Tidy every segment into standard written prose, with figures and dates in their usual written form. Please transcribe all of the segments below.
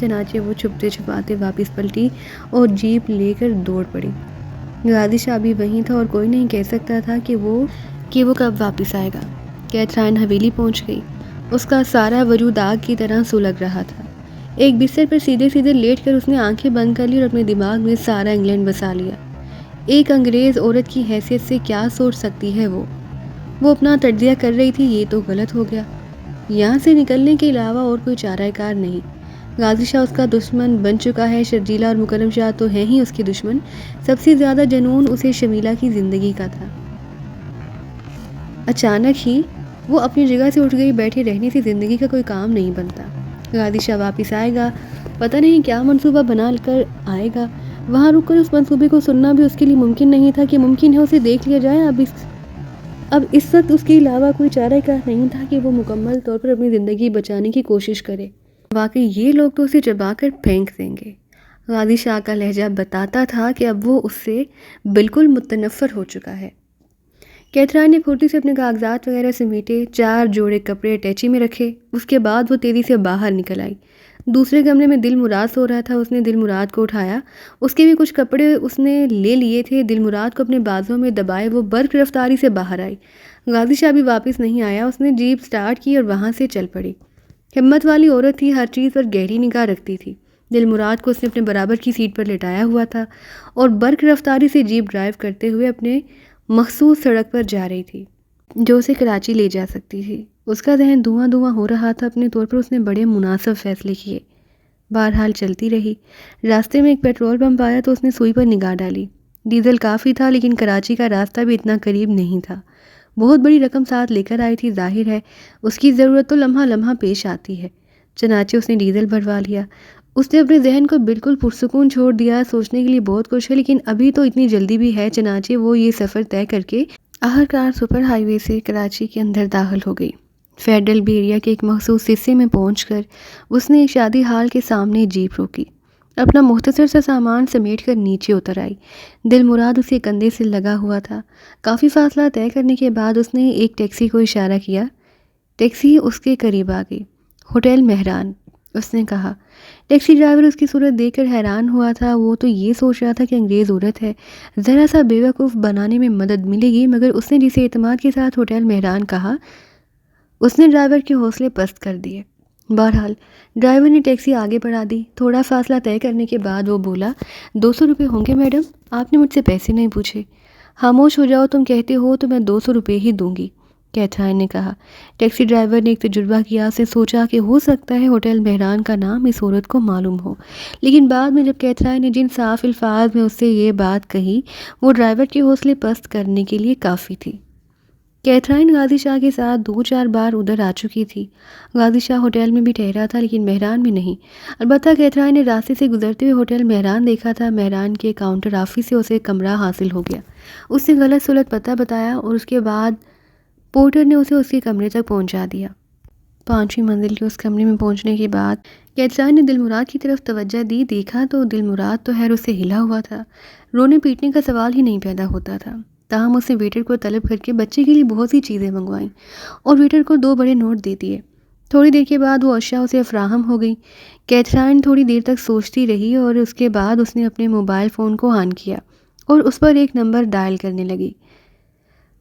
چنانچہ وہ چھپتے چھپاتے واپس پلٹی اور جیپ لے کر دوڑ پڑی۔ غازی شاہ بھی وہیں تھا اور کوئی نہیں کہہ سکتا تھا کہ وہ کب واپس آئے گا۔ کیتھرائن حویلی پہنچ گئی۔ اس کا سارا وجود آگ کی طرح سلگ رہا تھا۔ ایک بستر پر سیدھے سیدھے لیٹ کر اس نے آنکھیں بند کر لی اور اپنے دماغ میں سارا انگلینڈ بسا لیا۔ ایک انگریز عورت کی حیثیت سے کیا سوچ سکتی ہے وہ اپنا تجزیہ کر رہی تھی، یہ تو غلط ہو گیا۔ یہاں سے نکلنے کے علاوہ اور کوئی چارہ کار نہیں۔ غازی شاہ اس کا دشمن بن چکا ہے، شرجیلا اور مکرم شاہ تو ہیں ہی اس کے دشمن۔ سب سے زیادہ جنون اسے شمیلہ کی زندگی کا تھا۔ اچانک ہی وہ اپنی جگہ سے اٹھ گئی۔ بیٹھے رہنے سے زندگی کا کوئی کام نہیں بنتا۔ غازی شاہ واپس آئے گا، پتہ نہیں کیا منصوبہ بنا کر آئے گا۔ وہاں رک کر اس منصوبے کو سننا بھی اس کے لیے ممکن نہیں تھا کہ ممکن ہے اسے دیکھ لیا جائے۔ اب اس وقت اس کے علاوہ کوئی چارہ کار نہیں تھا کہ وہ مکمل طور پر اپنی زندگی بچانے کی کوشش کرے۔ واقعی یہ لوگ تو اسے چبا کر پھینک دیں گے۔ غازی شاہ کا لہجہ بتاتا تھا کہ اب وہ اس سے بالکل متنفر ہو چکا ہے۔ کیتھرائن نے پھرتی سے اپنے کاغذات وغیرہ سمیٹے، 4 جوڑے کپڑے اٹیچی میں رکھے۔ اس کے بعد وہ تیزی سے باہر نکل آئی۔ دوسرے کمرے میں دل مراد سو رہا تھا۔ اس نے دل مراد کو اٹھایا، اس کے بھی کچھ کپڑے اس نے لے لیے تھے۔ دل مراد کو اپنے بازوں میں دبائے وہ برق رفتاری سے باہر آئی۔ غازی شاہ بھی واپس نہیں آیا۔ اس نے جیپ سٹارٹ کی اور وہاں سے چل پڑی۔ ہمت والی عورت تھی، ہر چیز پر گہری نگاہ رکھتی تھی۔ دل مراد کو اس نے اپنے برابر کی سیٹ پر لٹایا ہوا تھا اور برق رفتاری سے جیپ ڈرائیو کرتے ہوئے اپنے مخصوص سڑک پر جا رہی تھی جو اسے کراچی لے جا سکتی تھی۔ اس کا ذہن دھواں دھواں ہو رہا تھا۔ اپنے طور پر اس نے بڑے مناسب فیصلے کیے۔ بہرحال چلتی رہی۔ راستے میں ایک پیٹرول پمپ آیا تو اس نے سوئی پر نگاہ ڈالی۔ ڈیزل کافی تھا، لیکن کراچی کا راستہ بھی اتنا قریب نہیں تھا۔ بہت بڑی رقم ساتھ لے کر آئی تھی، ظاہر ہے اس کی ضرورت تو لمحہ لمحہ پیش آتی ہے۔ چنانچہ اس نے ڈیزل بھروا لیا۔ اس نے اپنے ذہن کو بالکل پرسکون چھوڑ دیا۔ سوچنے کے لیے بہت کچھ ہے، لیکن ابھی تو اتنی جلدی بھی ہے۔ چنانچہ وہ یہ سفر طے کر کے آخرکار سپر ہائی وے سے کراچی کے اندر داخل ہو گئی۔ فیڈرل بیریا کے ایک مخصوص حصے میں پہنچ کر اس نے ایک شادی ہال کے سامنے جیپ روکی۔ اپنا مختصر سا سامان سمیٹ کر نیچے اتر آئی۔ دل مراد اسے کندھے سے لگا ہوا تھا۔ کافی فاصلہ طے کرنے کے بعد اس نے ایک ٹیکسی کو اشارہ کیا۔ ٹیکسی اس کے قریب آ گئی۔ ہوٹل مہران، اس نے کہا۔ ٹیکسی ڈرائیور اس کی صورت دیکھ کر حیران ہوا تھا۔ وہ تو یہ سوچ رہا تھا کہ انگریز عورت ہے، ذرا سا بیوقوف بنانے میں مدد ملے گی، مگر اس نے جسے اعتماد کے ساتھ ہوٹل مہران کہا، اس نے ڈرائیور کے حوصلے پست کر دیے۔ بہرحال ڈرائیور نے ٹیکسی آگے بڑھا دی۔ تھوڑا فاصلہ طے کرنے کے بعد وہ بولا، 200 روپے ہوں گے میڈم؟ آپ نے مجھ سے پیسے نہیں پوچھے۔ خاموش ہو جاؤ، تم کہتے ہو تو میں 200 روپے ہی دوں گی، کیتھرائن نے کہا۔ ٹیکسی ڈرائیور نے ایک تجربہ کیا۔ اس نے سوچا کہ ہو سکتا ہے ہوٹل مہران کا نام اس عورت کو معلوم ہو، لیکن بعد میں جب کیتھرائن نے جن صاف الفاظ میں اس سے یہ بات کہی، وہ ڈرائیور کے حوصلے پست کرنے کے لیے کافی تھی۔ کیتھرائن غازی شاہ کے ساتھ 2-4 بار ادھر آ چکی تھی۔ غازی شاہ ہوٹل میں بھی ٹھہرا تھا، لیکن مہران میں نہیں۔ البتہ کیتھرائن نے راستے سے گزرتے ہوئے ہوٹل مہران دیکھا تھا۔ مہران کے کاؤنٹر آفس سے اسے کمرہ حاصل ہو گیا۔ اس نے غلط سلط پتہ بتایا اور اس کے بعد پورٹر نے اسے اس کے کمرے تک پہنچا دیا۔ 5ویں منزل کے اس کمرے میں پہنچنے کے بعد کیتھرائن نے دل مراد کی طرف توجہ دی۔ دیکھا تو دل مراد تو خیر اس سے ہلا ہوا تھا۔ رونے پیٹنے کا سوال ہی نہیں پیدا ہوتا تھا۔ تاہم اس نے ویٹر کو طلب کر کے بچے کے لیے بہت سی چیزیں منگوائیں اور ویٹر کو 2 بڑے نوٹ دے دیے۔ تھوڑی دیر کے بعد وہ اشیاء اسے فراہم ہو گئی۔ کیتھرائن تھوڑی دیر تک سوچتی رہی اور اس کے بعد اس نے اپنے موبائل فون کو آن کیا اور اس پر ایک نمبر ڈائل کرنے لگی۔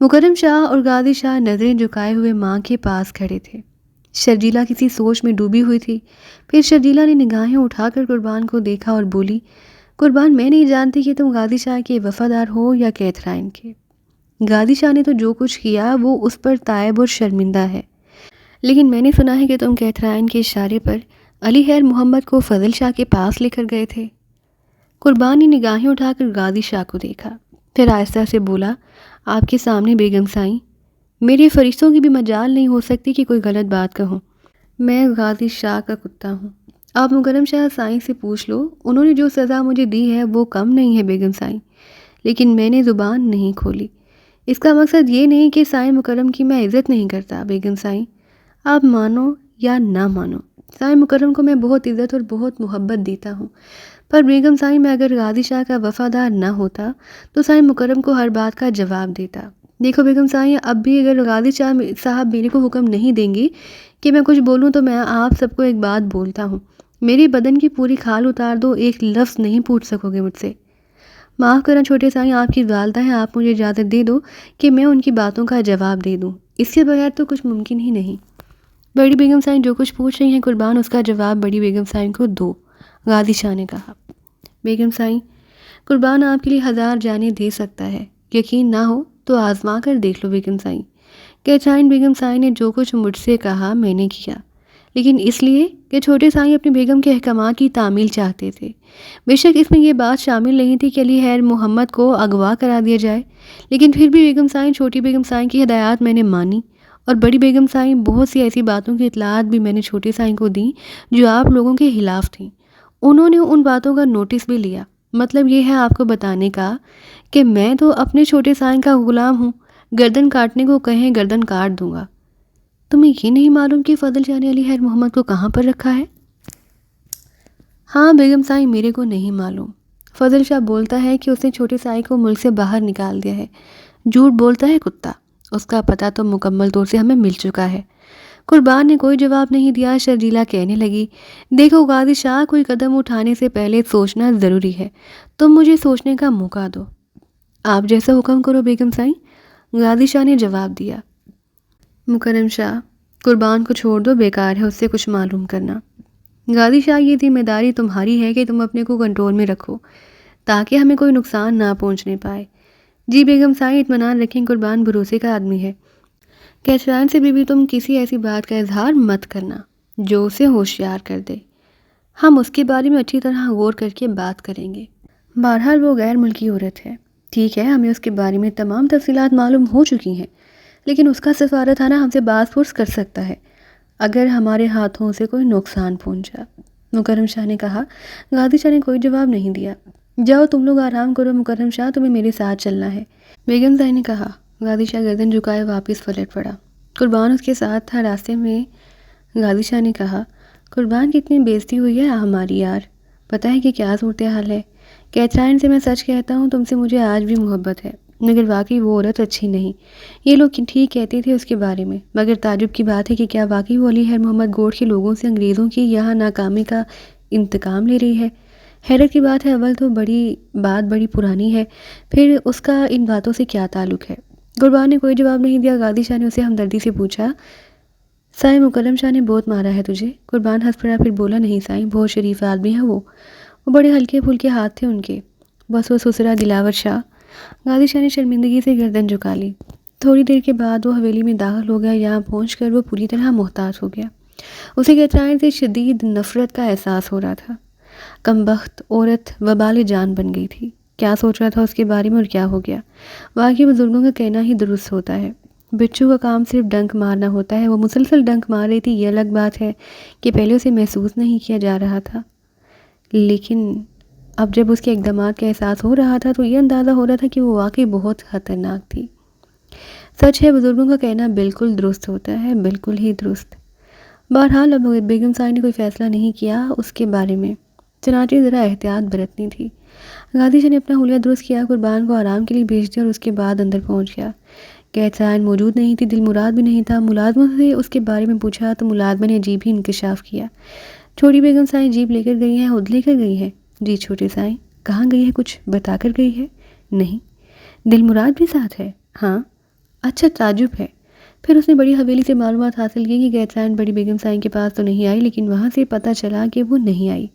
مکرم شاہ اور غازی شاہ نظریں جھکائے ہوئے ماں کے پاس کھڑے تھے۔ شرجیلا کسی سوچ میں ڈوبی ہوئی تھی۔ پھر شرجیلا نے نگاہیں اٹھا کر قربان کو دیکھا اور بولی، قربان، میں نہیں جانتی کہ تم غازی شاہ کے وفادار ہو یا کیتھرائن کے۔ غازی شاہ نے تو جو کچھ کیا وہ اس پر تائب اور شرمندہ ہے، لیکن میں نے سنا ہے کہ تم کیتھرائن کے اشارے پر علی خیر محمد کو فضل شاہ کے پاس لے کر گئے تھے۔ قربان نے نگاہیں اٹھا کر غازی شاہ کو دیکھا، پھر آہستہ سے بولا، آپ کے سامنے بیگم سائیں، میرے فرشتوں کی بھی مجال نہیں ہو سکتی کہ کوئی غلط بات کہوں۔ میں غازی شاہ کا کتا ہوں۔ آپ مکرم شاہ سائیں سے پوچھ لو، انہوں نے جو سزا مجھے دی ہے وہ کم نہیں ہے بیگم سائیں، لیکن میں نے زبان نہیں کھولی۔ اس کا مقصد یہ نہیں کہ سائیں مکرم کی میں عزت نہیں کرتا بیگم سائیں، آپ مانو یا نہ مانو، سائیں مکرم کو میں بہت عزت اور بہت محبت دیتا ہوں، پر بیگم سائیں میں اگر غازی شاہ کا وفادار نہ ہوتا تو سائیں مکرم کو ہر بات کا جواب دیتا۔ دیکھو بیگم سائیں، اب بھی اگر غازی شاہ صاحب میرے کو حکم نہیں دیں گے کہ میں کچھ بولوں تو میں آپ سب کو ایک بات بولتا ہوں، میرے بدن کی پوری کھال اتار دو، ایک لفظ نہیں پوچھ سکو گے مجھ سے۔ معاف کرنا چھوٹے سائیں، آپ کی والدہ ہیں، آپ مجھے اجازت دے دو کہ میں ان کی باتوں کا جواب دے دوں، اس کے بغیر تو کچھ ممکن ہی نہیں۔ بڑی بیگم سائیں جو کچھ پوچھ رہی ہیں قربان اس کا جواب بڑی بیگم سائیں کو دو، غازی شاہ نے کہا۔ بیگم سائیں، قربان آپ کے لیے 1000 جانیں دے سکتا ہے، یقین نہ ہو تو آزما کر دیکھ لو بیگم سائیں۔ کیتھرائن بیگم سائیں نے جو کچھ مجھ سے کہا میں نے کیا، لیکن اس لیے کہ چھوٹے سائیں اپنی بیگم کے احکامات کی تعمیل چاہتے تھے۔ بے شک اس میں یہ بات شامل نہیں تھی کہ علی خیر محمد کو اغوا کرا دیا جائے، لیکن پھر بھی بیگم سائیں، چھوٹی بیگم سائیں کی ہدایات میں نے مانی، اور بڑی بیگم سائیں بہت سی ایسی باتوں کی اطلاعات بھی میں نے چھوٹے سائیں کو دیں جو آپ لوگوں کے خلاف تھیں۔ انہوں نے ان باتوں کا نوٹس بھی لیا۔ مطلب یہ ہے آپ کو بتانے کا کہ میں تو اپنے چھوٹے سائیں کا غلام ہوں، گردن کاٹنے کو کہیں گردن کاٹ دوں گا۔ تمہیں یہ نہیں معلوم کہ فضل شاہ نے علی خیر محمد کو کہاں پر رکھا ہے؟ ہاں بیگم سائیں، میرے کو نہیں معلوم۔ فضل شاہ بولتا ہے کہ اس نے چھوٹے سائیں کو ملک سے باہر نکال دیا ہے۔ جھوٹ بولتا ہے کتا، اس کا پتہ تو مکمل طور سے ہمیں مل چکا ہے۔ قربان نے کوئی جواب نہیں دیا۔ شرجیلا کہنے لگی، دیکھو غازی شاہ، کوئی قدم اٹھانے سے پہلے سوچنا ضروری ہے، تم مجھے سوچنے کا موقع دو۔ آپ جیسا حکم کرو بیگم سائیں، غازی شاہ نے جواب دیا۔ مکرم شاہ، قربان کو چھوڑ دو، بیکار ہے اس سے کچھ معلوم کرنا۔ غازی شاہ، یہ ذمہ داری تمہاری ہے کہ تم اپنے کو کنٹرول میں رکھو تاکہ ہمیں کوئی نقصان نہ پہنچنے پائے۔ جی بیگم سائیں، اطمینان رکھیں، قربان بھروسے کا آدمی ہے۔ کیتھرائن سے بھی تم کسی ایسی بات کا اظہار مت کرنا جو اسے ہوشیار کر دے، ہم اس کے بارے میں اچھی طرح غور کر کے بات کریں گے۔ بہرحال وہ غیر ملکی عورت ہے، ٹھیک ہے، ہمیں اس کے بارے میں تمام تفصیلات معلوم ہو چکی ہیں، لیکن اس کا سفارت خانہ ہم سے باز پرس کر سکتا ہے اگر ہمارے ہاتھوں سے کوئی نقصان پہنچا۔ مکرم شاہ نے کہا۔ غازی شاہ نے کوئی جواب نہیں دیا۔ جاؤ تم لوگ آرام کرو مکرم شاہ، تمہیں میرے ساتھ چلنا ہے، بیگم سائیں نے کہا۔ غازی شاہ گردن جھکائے واپس پلٹ پڑا۔ قربان اس کے ساتھ تھا۔ راستے میں غازی شاہ نے کہا، قربان کتنی بےزتی ہوئی ہے ہماری یار، پتہ ہے کہ کیا صورتحال ہے؟ کیتھرائن سے میں سچ کہتا ہوں، تم سے مجھے آج بھی محبت ہے، مگر واقعی وہ عورت اچھی نہیں۔ یہ لوگ ٹھیک کہتے تھے اس کے بارے میں، مگر تعجب کی بات ہے کہ کیا واقعی وہ علی خیر محمد گوڑ کے لوگوں سے انگریزوں کی یہاں ناکامی کا انتقام لے رہی ہے؟ حیرت کی بات ہے، اول تو بات بڑی پرانی ہے، پھر اس کا ان باتوں سے کیا تعلق ہے؟ قربان نے کوئی جواب نہیں دیا۔ غازی شاہ نے اسے ہمدردی سے پوچھا، سائیں مکرم شاہ نے بہت مارا ہے تجھے؟ قربان ہنس پڑا، پھر بولا، نہیں سائیں، بہت شریف آدمی ہے وہ بڑے ہلکے پھلکے ہاتھ تھے ان کے، بس وہ سسرا دلاور شاہ۔ غازی شاہ نے شرمندگی سے گردن جھکا لی۔ تھوڑی دیر کے بعد وہ حویلی میں داخل ہو گیا۔ یہاں پہنچ کر وہ پوری طرح محتاط ہو گیا۔ اسے کیتھرائن سے شدید نفرت کا احساس ہو رہا تھا۔ کمبخت عورت وبال جان بن گئی تھی۔ کیا سوچ رہا تھا اس کے بارے میں اور کیا ہو گیا؟ واقعی بزرگوں کا کہنا ہی درست ہوتا ہے، بچوں کا کام صرف ڈنک مارنا ہوتا ہے۔ وہ مسلسل ڈنک مار رہی تھی، یہ الگ بات ہے کہ پہلے اسے محسوس نہیں کیا جا رہا تھا، لیکن اب جب اس کے اقدامات کا احساس ہو رہا تھا تو یہ اندازہ ہو رہا تھا کہ وہ واقعی بہت خطرناک تھی۔ سچ ہے، بزرگوں کا کہنا بالکل درست ہوتا ہے، بالکل ہی درست۔ بہرحال اب بیگم سائیں نے کوئی فیصلہ نہیں کیا اس کے بارے میں، چنانچہ ذرا احتیاط برتنی تھی۔ غازی شاہ نے اپنا حلیہ درست کیا، قربان کو آرام کے لیے بھیج دیا اور اس کے بعد اندر پہنچ گیا۔ کیتھرائن موجود نہیں تھی، دل مراد بھی نہیں تھا۔ ملازموں سے اس کے بارے میں پوچھا تو ملازمہ نے عجیب ہی انکشاف کیا۔ چھوٹی بیگم سائیں جیپ لے کر گئی ہیں، خود لے کر گئی ہیں؟ جی چھوٹے سائیں۔ کہاں گئی ہے، کچھ بتا کر گئی ہے؟ نہیں۔ دل مراد بھی ساتھ ہے؟ ہاں۔ اچھا، تعجب ہے۔ پھر اس نے بڑی حویلی سے معلومات حاصل کی کہ کیتھرائن بڑی بیگم سائیں کے پاس تو نہیں آئی، لیکن وہاں سے پتہ چلا کہ وہ نہیں آئی۔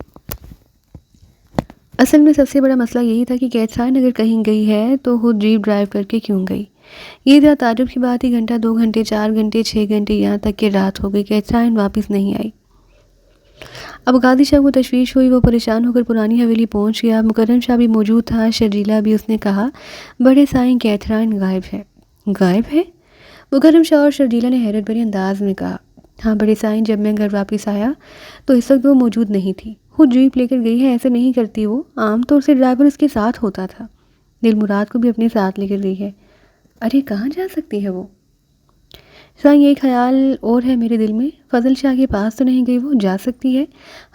اصل میں سب سے بڑا مسئلہ یہی تھا کہ کیتھرائن اگر کہیں گئی ہے تو خود جیپ ڈرائیو کر کے کیوں گئی؟ یہ ذرا تعجب کی بات ہی، گھنٹہ 2 گھنٹے 4 گھنٹے 6 گھنٹے یہاں تک کہ رات ہو گئی، کیتھرائن واپس نہیں آئی۔ اب غازی شاہ کو تشویش ہوئی، وہ پریشان ہو کر پرانی حویلی پہنچ گیا۔ مکرم شاہ بھی موجود تھا، شرجیلا بھی۔ اس نے کہا، بڑے سائیں کیتھرائن غائب ہے۔ غائب ہے؟ مکرم شاہ اور شرجیلا نے حیرت بھرے انداز میں کہا۔ ہاں بڑے سائیں، جب میں گھر واپس آیا تو اس وقت وہ موجود نہیں تھی، خود جیپ لے کر گئی ہے، ایسے نہیں کرتی وہ، عام طور سے ڈرائیور اس کے ساتھ ہوتا تھا۔ دل مراد کو بھی اپنے ساتھ لے کر گئی ہے۔ ارے کہاں جا سکتی ہے وہ؟ سائیں یہ خیال اور ہے میرے دل میں، فضل شاہ کے پاس تو نہیں گئی وہ، جا سکتی ہے؟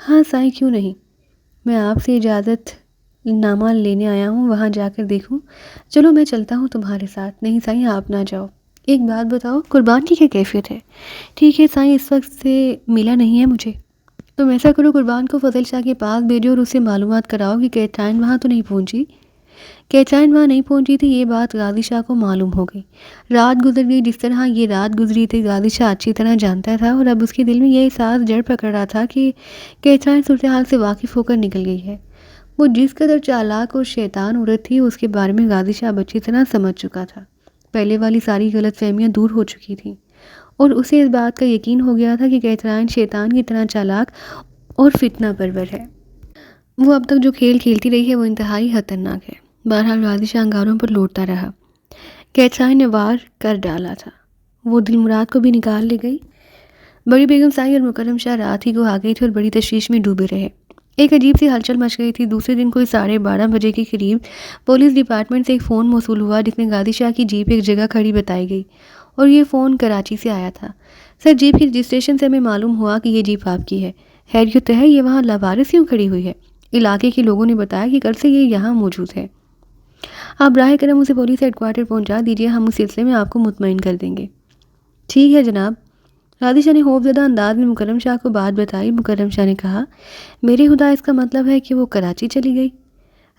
ہاں سائیں، کیوں نہیں، میں آپ سے اجازت نامہ لینے آیا ہوں، وہاں جا کر دیکھوں؟ چلو میں چلتا ہوں تمہارے ساتھ۔ نہیں سائیں، آپ نہ جاؤ۔ ایک بات بتاؤ، قربان کی کیا کیفیت ہے؟ ٹھیک ہے سائیں، اس وقت سے ملا نہیں ہے مجھے۔ تم ایسا کرو، قربان کو فضل شاہ کے پاس بھیجو اور اسے معلومات کراؤ کہ کیتھرائن وہاں تو نہیں پہنچی۔ کیتھرائن وہاں نہیں پہنچی تھی، یہ بات غازی شاہ کو معلوم ہو گئی۔ رات گزر گئی، جس طرح یہ رات گزری تھی غازی شاہ اچھی طرح جانتا تھا، اور اب اس کے دل میں یہ احساس جڑ پکڑ رہا تھا کہ کیتھرائن صورتحال سے واقف ہو کر نکل گئی ہے۔ وہ جس قدر چالاک اور شیطان عورت تھی اس کے بارے میں غازی شاہ اچھی طرح سمجھ چکا تھا۔ پہلے والی ساری غلط فہمیاں دور ہو چکی تھیں، اور اسے اس بات کا یقین ہو گیا تھا کہ کیتھرائن شیطان کی طرح چالاک اور فتنہ پرور ہے۔ وہ اب تک جو کھیل کھیلتی رہی ہے وہ انتہائی خطرناک ہے۔ بہرحال غازی شاہ انگاروں پر لوٹتا رہا۔ کیتھرائن نے وار کر ڈالا تھا، وہ دل مراد کو بھی نکال لے گئی۔ بڑی بیگم سائی اور مکرم شاہ رات ہی کو آ گئی تھی اور بڑی تشویش میں ڈوبے رہے۔ ایک عجیب سی ہلچل مچ گئی تھی۔ دوسرے دن کوئی 12:30 بجے کے قریب پولیس ڈپارٹمنٹ سے ایک فون موصول ہوا جس میں غازی شاہ کی جیپ ایک جگہ کھڑی بتائی گئی، اور یہ فون کراچی سے آیا تھا۔ سر، جیپ کی رجسٹریشن سے ہمیں معلوم ہوا کہ یہ جیپ آپ کی ہے۔ خیریت ہے؟ یہ وہاں لاوارث کیوں کھڑی ہوئی ہے؟ علاقے کے لوگوں نے بتایا کہ کل سے یہ یہاں موجود ہے۔ آپ براہ کرم اسے پولیس ہیڈ کوارٹر پہنچا دیجیے، ہم اس سلسلے میں آپ کو مطمئن کر دیں گے۔ ٹھیک ہے جناب۔ غازی شاہ نے خوف زدہ انداز میں مکرم شاہ کو بات بتائی۔ مکرم شاہ نے کہا، میرے خدا، اس کا مطلب ہے کہ وہ کراچی چلی گئی؟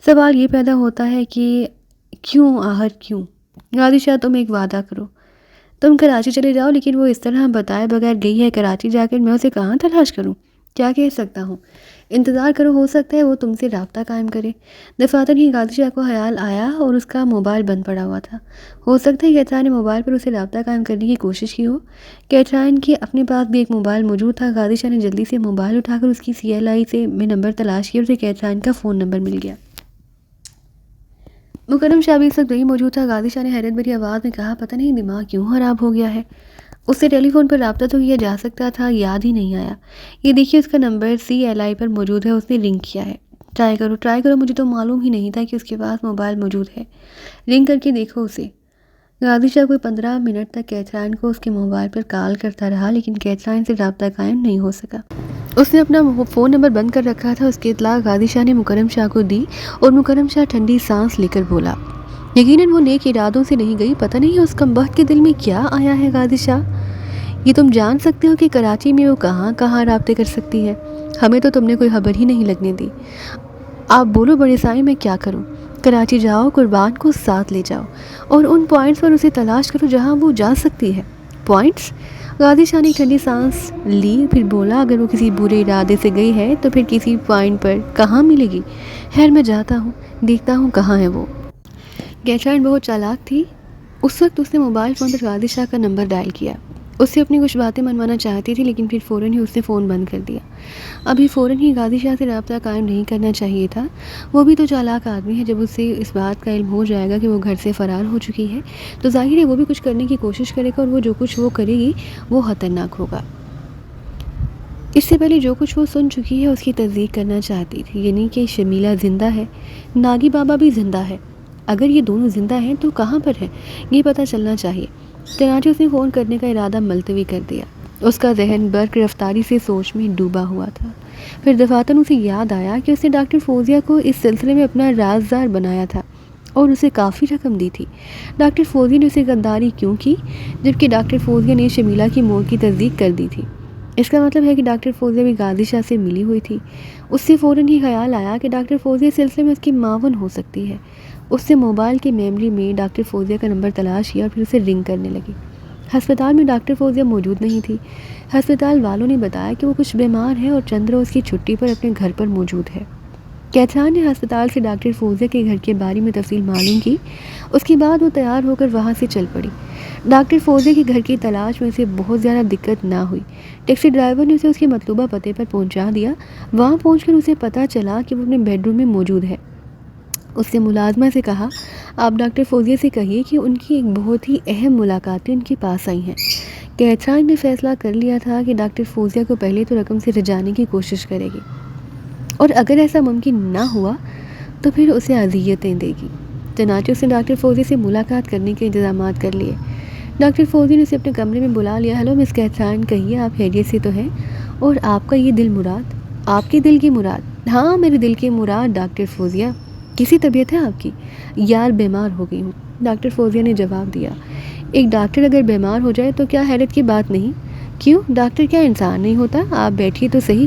سوال یہ پیدا ہوتا ہے کہ کیوں، آخر کیوں؟ غازی شاہ، تم ایک وعدہ کرو، تم کراچی چلے جاؤ، لیکن وہ اس طرح بتائے بغیر گئی ہے کراچی، جا کر میں اسے کہاں تلاش کروں؟ کیا کہہ سکتا ہوں؟ انتظار کرو، ہو سکتا ہے وہ تم سے رابطہ قائم کرے۔ دفعتاً ہی غازی شاہ کو خیال آیا اور اس کا موبائل بند پڑا ہوا تھا۔ ہو سکتا ہے کیتھرائن نے موبائل پر اسے رابطہ قائم کرنے کی کوشش کی ہو۔ کیتھرائن کے اپنے پاس بھی ایک موبائل موجود تھا۔ غازی شاہ نے جلدی سے موبائل اٹھا کر اس کی CLI سے میں نمبر تلاش کیا اور اسے کیتھرائن کا فون نمبر مل گیا۔ مکرم شاہ بھی اس وقت وہی موجود تھا۔ غازی شاہ نے حیرت بھری آواز میں کہا، پتہ نہیں دماغ کیوں خراب ہو گیا ہے، اس سے ٹیلی فون پر رابطہ تو کیا جا سکتا تھا، یاد ہی نہیں آیا۔ یہ دیکھیے اس کا نمبر CLI پر موجود ہے، اس نے رنگ کیا ہے۔ ٹرائی کرو، مجھے تو معلوم ہی نہیں تھا کہ اس کے پاس موبائل موجود ہے، رنگ کر کے دیکھو اسے۔ غازی شاہ کوئی 15 منٹ تک کیتھرائن کو اس کے موبائل پر کال کرتا رہا، لیکن کیتھرائن سے رابطہ قائم نہیں ہو سکا۔ اس نے اپنا فون نمبر بند کر رکھا تھا۔ اس کی اطلاع غازی شاہ نے مکرم شاہ کو دی، اور مکرم شاہ ٹھنڈی سانس لے کر بولا، یقیناً وہ نیک ارادوں سے نہیں گئی، پتہ نہیں اس کمبخت کے دل میں کیا آیا ہے۔ غازی شاہ، یہ تم جان سکتے ہو کہ کراچی میں وہ کہاں رابطے کر سکتی ہے؟ ہمیں تو تم نے کوئی خبر ہی نہیں لگنے دی۔ آپ بولو بڑے سائیں، میں کیا کروں؟ کراچی جاؤ، قربان کو ساتھ لے جاؤ، اور ان پوائنٹس پر اسے تلاش کرو جہاں وہ جا سکتی ہے۔ پوائنٹس؟ غازی شاہ نے ٹھنڈی سانس لی، پھر بولا، اگر وہ کسی برے ارادے سے گئی ہے تو پھر کسی پوائنٹ پر کہاں ملے گی؟ خیر، میں جاتا ہوں، دیکھتا ہوں کہاں ہے وہ۔ کیتھرائن بہت چالاک تھی۔ اس وقت اس نے موبائل فون پر غازی شاہ کا نمبر ڈائل کیا۔ اس سے اپنی کچھ باتیں منوانا چاہتی تھی، لیکن پھر فوراً ہی اس نے فون بند کر دیا۔ ابھی فوراً ہی غازی شاہ سے رابطہ قائم نہیں کرنا چاہیے تھا، وہ بھی تو چالاک آدمی ہے۔ جب اسے اس بات کا علم ہو جائے گا کہ وہ گھر سے فرار ہو چکی ہے تو ظاہر ہے وہ بھی کچھ کرنے کی کوشش کرے گا، اور وہ جو کچھ وہ کرے گی وہ خطرناک ہوگا۔ اس سے پہلے جو کچھ وہ سن چکی ہے اس کی تصدیق کرنا چاہتی تھی، یعنی کہ شمیلہ زندہ ہے، ناگی بابا بھی زندہ ہے۔ اگر یہ دونوں زندہ ہیں تو کہاں پر ہیں، یہ پتہ چلنا چاہیے۔ چنانچہ اس نے فون کرنے کا ارادہ ملتوی کر دیا۔ اس کا ذہن برق رفتاری سے سوچ میں ڈوبا ہوا تھا۔ پھر دفعتاً اسے یاد آیا کہ اس نے ڈاکٹر فوزیہ کو اس سلسلے میں اپنا رازدار بنایا تھا اور اسے کافی رقم دی تھی۔ ڈاکٹر فوزیہ نے اسے غداری کیوں کی، جبکہ ڈاکٹر فوزیہ نے شمیلہ کی موت کی تصدیق کر دی تھی؟ اس کا مطلب ہے کہ ڈاکٹر فوزیہ بھی غازی شاہ سے ملی ہوئی تھی۔ اس سے فوراً ہی خیال آیا کہ ڈاکٹر فوزیہ اس سلسلے میں اس کی معاون ہو سکتی ہے۔ اس نے موبائل کی میموری میں ڈاکٹر فوزیہ کا نمبر تلاش کیا اور پھر اسے رنگ کرنے لگی۔ ہسپتال میں ڈاکٹر فوزیہ موجود نہیں تھی۔ ہسپتال والوں نے بتایا کہ وہ کچھ بیمار ہے اور چند روز کی چھٹی پر اپنے گھر پر موجود ہے۔ کیتھرائن نے ہسپتال سے ڈاکٹر فوزیہ کے گھر کے بارے میں تفصیل معلوم کی۔ اس کے بعد وہ تیار ہو کر وہاں سے چل پڑی۔ ڈاکٹر فوزیہ کے گھر کی تلاش میں اسے بہت زیادہ دقت نہ ہوئی۔ ٹیکسی ڈرائیور نے اسے اس کے مطلوبہ پتے پر پہنچا دیا۔ وہاں پہنچ کر اسے پتہ چلا کہ وہ اپنے بیڈ روم میں موجود ہے۔ اس نے ملازمہ سے کہا، آپ ڈاکٹر فوزیہ سے کہیے کہ ان کی ایک بہت ہی اہم ملاقاتیں ان کے پاس آئی ہیں۔ کیتھرائن نے فیصلہ کر لیا تھا کہ ڈاکٹر فوزیہ کو پہلے تو رقم سے رجانے کی کوشش کرے گی، اور اگر ایسا ممکن نہ ہوا تو پھر اسے اذیتیں دے گی۔ چنانچہ اس نے ڈاکٹر فوزیہ سے ملاقات کرنے کے انتظامات کر لیے۔ ڈاکٹر فوزیہ نے اسے اپنے کمرے میں بلا لیا۔ ہیلو مس کیتھرائن، کہیے آپ خیریت سے تو ہیں، اور آپ کا یہ دل مراد؟ آپ کے دل کی مراد؟ ہاں، میرے دل کی مراد ڈاکٹر فوزیہ۔ کسی طبیعت ہے آپ کی؟ یار، بیمار ہو گئی ہوں، ڈاکٹر فوزیہ نے جواب دیا۔ ایک ڈاکٹر اگر بیمار ہو جائے تو کیا حیرت کی بات نہیں؟ کیوں، ڈاکٹر کیا انسان نہیں ہوتا؟ آپ بیٹھیے تو صحیح۔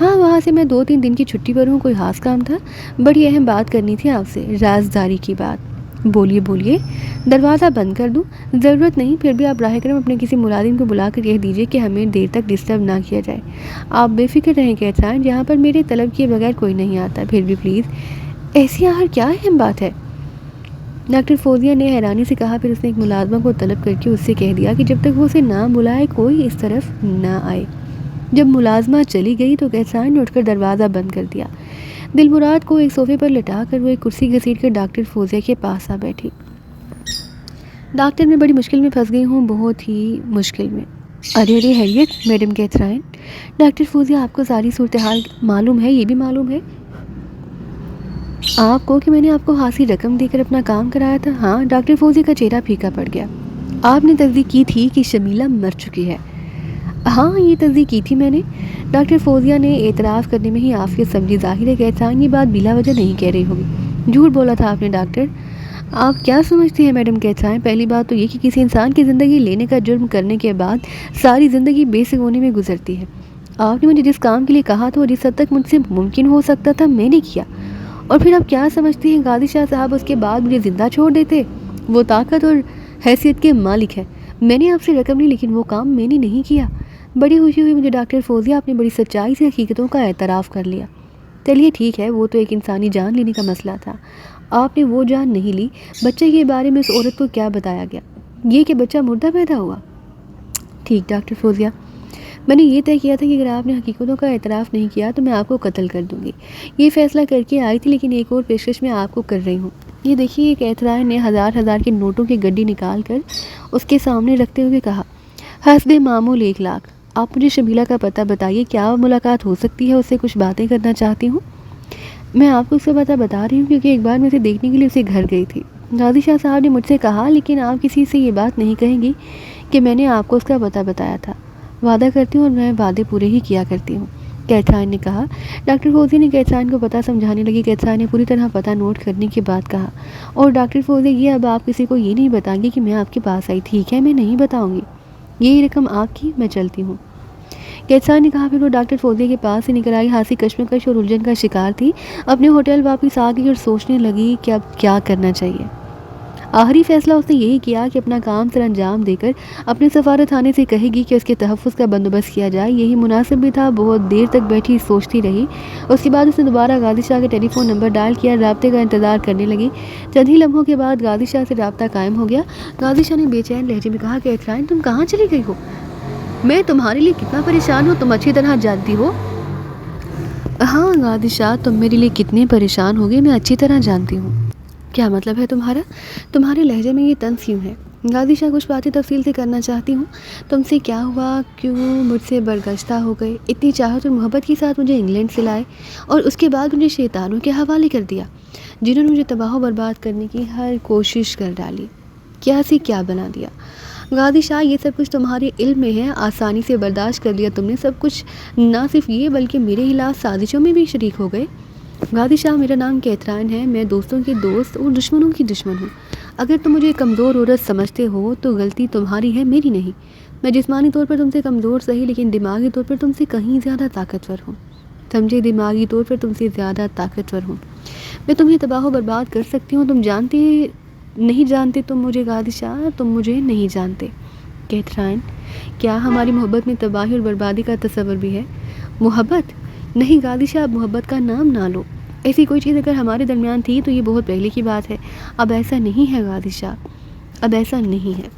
ہاں وہاں سے میں 2-3 دن کی چھٹی پر ہوں, کوئی خاص کام تھا؟ بڑی اہم بات کرنی تھی آپ سے, رازداری کی بات. بولیے بولیے. دروازہ بند کر دوں؟ ضرورت نہیں, پھر بھی آپ براہ کرم اپنے کسی ملازم کو بلا کر کہہ دیجیے کہ ہمیں دیر تک ڈسٹرب نہ کیا جائے. آپ بے فکر رہیں کیتھرائن, یہاں پر میرے طلب کیے بغیر کوئی نہیں آتا, پھر بھی پلیز. ایسی آخر کیا اہم بات ہے؟ ڈاکٹر فوزیہ نے حیرانی سے کہا. پھر اس نے ایک ملازمہ کو طلب کر کے اس سے کہہ دیا کہ جب تک وہ اسے نہ بلائے کوئی اس طرف نہ آئے. جب ملازمہ چلی گئی تو کیتھرائن نے اٹھ کر دروازہ بند کر دیا. دل مراد کو ایک صوفے پر لٹا کر وہ ایک کرسی گھسیٹ کر ڈاکٹر فوزیہ کے پاس آ بیٹھی. ڈاکٹر میں بڑی مشکل میں پھنس گئی ہوں, بہت ہی مشکل میں. ارے خیریت میڈم کیتھرائن؟ ڈاکٹر فوزیہ آپ کو ساری صورتحال معلوم ہے؟ یہ بھی معلوم ہے آپ کو کہ میں نے آپ کو خاصی رقم دے کر اپنا کام کرایا تھا؟ ہاں. ڈاکٹر فوزیہ کا چہرہ پھیکا پڑ گیا. آپ نے تصدیق کی تھی کہ شمیلہ مر چکی ہے؟ ہاں یہ تصدیق کی تھی میں نے. ڈاکٹر فوزیہ نے اعتراف کرنے میں ہی عافیت سمجھی. ظاہر ہے کیتھرائن یہ بات بلا وجہ نہیں کہہ رہی ہوگی. جھوٹ بولا تھا آپ نے ڈاکٹر. آپ کیا سمجھتی ہیں میڈم کیتھرائن؟ پہلی بات تو یہ کہ کسی انسان کی زندگی لینے کا جرم کرنے کے بعد ساری زندگی بے سکونی میں گزرتی ہے. آپ نے مجھے جس کام کے لیے کہا تھا اور جس حد تک مجھ سے ممکن ہو سکتا تھا میں نے کیا. اور پھر آپ کیا سمجھتی ہیں غازی شاہ صاحب اس کے بعد مجھے زندہ چھوڑ دیتے؟ وہ طاقت اور حیثیت کے مالک ہے. میں نے آپ سے رقم لی لیکن وہ کام میں نے نہیں کیا. بڑی خوشی ہوئی مجھے ڈاکٹر فوزیہ, آپ نے بڑی سچائی سے حقیقتوں کا اعتراف کر لیا. چلیے ٹھیک ہے, وہ تو ایک انسانی جان لینے کا مسئلہ تھا. آپ نے وہ جان نہیں لی. بچے کے بارے میں اس عورت کو کیا بتایا گیا؟ یہ کہ بچہ مردہ پیدا ہوا. ٹھیک ڈاکٹر فوزیہ, میں نے یہ طے کیا تھا کہ اگر آپ نے حقیقتوں کا اعتراف نہیں کیا تو میں آپ کو قتل کر دوں گی. یہ فیصلہ کر کے آئی تھی, لیکن ایک اور پیشکش میں آپ کو کر رہی ہوں. یہ دیکھیے. کیتھرائن نے 1000 کے نوٹوں کی گڈی نکال کر اس کے سامنے رکھتے ہوئے کہا. حسب معمول 1 لاکھ. آپ مجھے شمیلہ کا پتہ بتائیے, کیا ملاقات ہو سکتی ہے؟ اس سے کچھ باتیں کرنا چاہتی ہوں. میں آپ کو اس کا پتہ بتا رہی ہوں کیونکہ ایک بار میں اسے دیکھنے کے لیے اسے گھر گئی تھی. غازی شاہ صاحب نے مجھ سے کہا, لیکن آپ کسی سے یہ بات نہیں کہیں گی کہ میں نے آپ کو اس کا پتہ بتایا تھا. وعدہ کرتی ہوں اور میں وعدے پورے ہی کیا کرتی ہوں, کیتھرائن نے کہا. ڈاکٹر فوزیہ نے کیتھرائن کو پتہ سمجھانے لگی. کیتھرائن نے پوری طرح پتہ نوٹ کرنے کے بعد کہا. اور ڈاکٹر فوزیہ یہ اب آپ کسی کو یہ نہیں بتائیں گے کہ میں آپ کے پاس آئی؟ ٹھیک ہے, میں نہیں بتاؤں گی. یہی رقم آپ کی, میں چلتی ہوں. کیتھرائن نے کہا. پھر وہ ڈاکٹر فوزیہ کے پاس سے نکل آئی. ہنسی کشمکش اور الجھن کا شکار تھی. اپنے ہوٹل واپس آ گئی اور سوچنے لگی کہ اب کیا کرنا چاہیے. آخری فیصلہ اس نے یہی کیا کہ اپنا کام سر انجام دے کر اپنے سفارت خانے سے کہے گی کہ اس کے تحفظ کا بندوبست کیا جائے. یہی مناسب بھی تھا. بہت دیر تک بیٹھی سوچتی رہی. اس کے بعد اس نے دوبارہ غازی شاہ کے ٹیلی فون نمبر ڈائل کیا. رابطے کا انتظار کرنے لگی. چند ہی لمحوں کے بعد غازی شاہ سے رابطہ قائم ہو گیا. غازی شاہ نے بے چین لہجے میں کہا. کیتھرائن تم کہاں چلی گئی ہو؟ میں تمہارے لیے کتنا پریشان ہوں تم اچھی طرح جانتی ہو. ہاں غازی شاہ, تم میرے لیے کتنے پریشان ہوگے میں اچھی طرح جانتی ہوں. کیا مطلب ہے تمہارا؟ تمہارے لہجے میں یہ طنز کیوں ہے؟ غازی شاہ کچھ باتیں تفصیل سے کرنا چاہتی ہوں. تم سے کیا ہوا؟ کیوں مجھ سے برگشتہ ہو گئے؟ اتنی چاہت اور محبت کے ساتھ مجھے انگلینڈ سے لائے اور اس کے بعد مجھے شیطانوں کے حوالے کر دیا جنہوں نے مجھے تباہ و برباد کرنے کی ہر کوشش کر ڈالی. کیا سے کیا بنا دیا. غازی شاہ یہ سب کچھ تمہارے علم میں ہے, آسانی سے برداشت کر لیا تم نے سب کچھ. نہ صرف یہ بلکہ میرے خلاف سازشوں میں بھی شریک ہو گئے. غازی شاہ, میرا نام کیتھرائن ہے. میں دوستوں کی دوست اور دشمنوں کی دشمن ہوں. اگر تم مجھے کمزور عورت سمجھتے ہو تو غلطی تمہاری ہے, میری نہیں. میں جسمانی طور پر تم سے کمزور صحیح, لیکن دماغی طور پر تم سے کہیں زیادہ طاقتور ہوں. سمجھے, دماغی طور پر تم سے زیادہ طاقتور ہوں. میں تمہیں تباہ و برباد کر سکتی ہوں. تم جانتے نہیں جانتے تم مجھے غازی شاہ, تم مجھے نہیں جانتے. کیتھرائن, کیا ہماری محبت میں تباہی اور بربادی کا تصور بھی ہے؟ محبت نہیں غازی شاہ, محبت کا نام نہ لو. ایسی کوئی چیز اگر ہمارے درمیان تھی تو یہ بہت پہلے کی بات ہے. اب ایسا نہیں ہے غازی شاہ, اب ایسا نہیں ہے.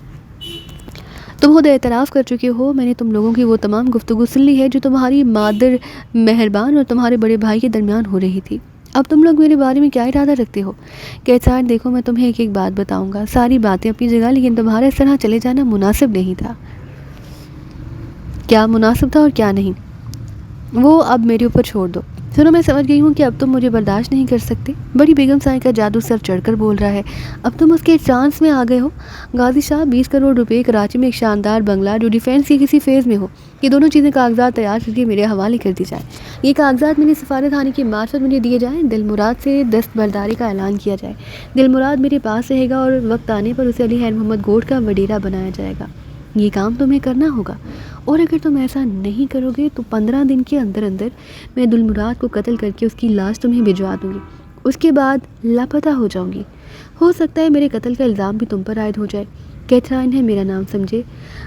تم خود اعتراف کر چکے ہو. میں نے تم لوگوں کی وہ تمام گفتگو سن لی ہے جو تمہاری مادر مہربان اور تمہارے بڑے بھائی کے درمیان ہو رہی تھی. اب تم لوگ میرے بارے میں کیا ارادہ رکھتے ہو؟ کیتھرائن, دیکھو میں تمہیں ایک ایک بات بتاؤں گا. ساری باتیں اپنی جگہ, لیکن تمہارا اس طرح چلے جانا مناسب نہیں تھا. کیا مناسب تھا اور کیا نہیں, وہ اب میرے اوپر چھوڑ دو. سنو, میں سمجھ گئی ہوں کہ اب تم مجھے برداشت نہیں کر سکتے. بڑی بیگم سائیں کا جادو سر چڑھ کر بول رہا ہے. اب تم اس کے ٹرانس میں آ گئے ہو. غازی شاہ, 20 کروڑ روپے, کراچی میں ایک شاندار بنگلہ جو ڈیفینس کے کسی فیز میں ہو. یہ دونوں چیزیں کاغذات تیار کر کے میرے حوالے کر دی جائیں. یہ کاغذات میرے سفارت خانے کی معرفت مجھے دیے جائیں. دل مراد سے دستبرداری کا اعلان کیا جائے. دل مراد میرے پاس رہے گا اور وقت آنے پر اسے علی خیر محمد گوٹھ کا وڈیرا بنایا جائے گا. یہ کام تمہیں کرنا ہوگا، اور اگر تم ایسا نہیں کرو گے تو 15 دن کے اندر اندر میں دلمراد کو قتل کر کے اس کی لاش تمہیں بھجوا دوں گی، اس کے بعد لاپتہ ہو جاؤں گی، ہو سکتا ہے میرے قتل کا الزام بھی تم پر عائد ہو جائے، کیتھرائن ہے میرا نام، سمجھے؟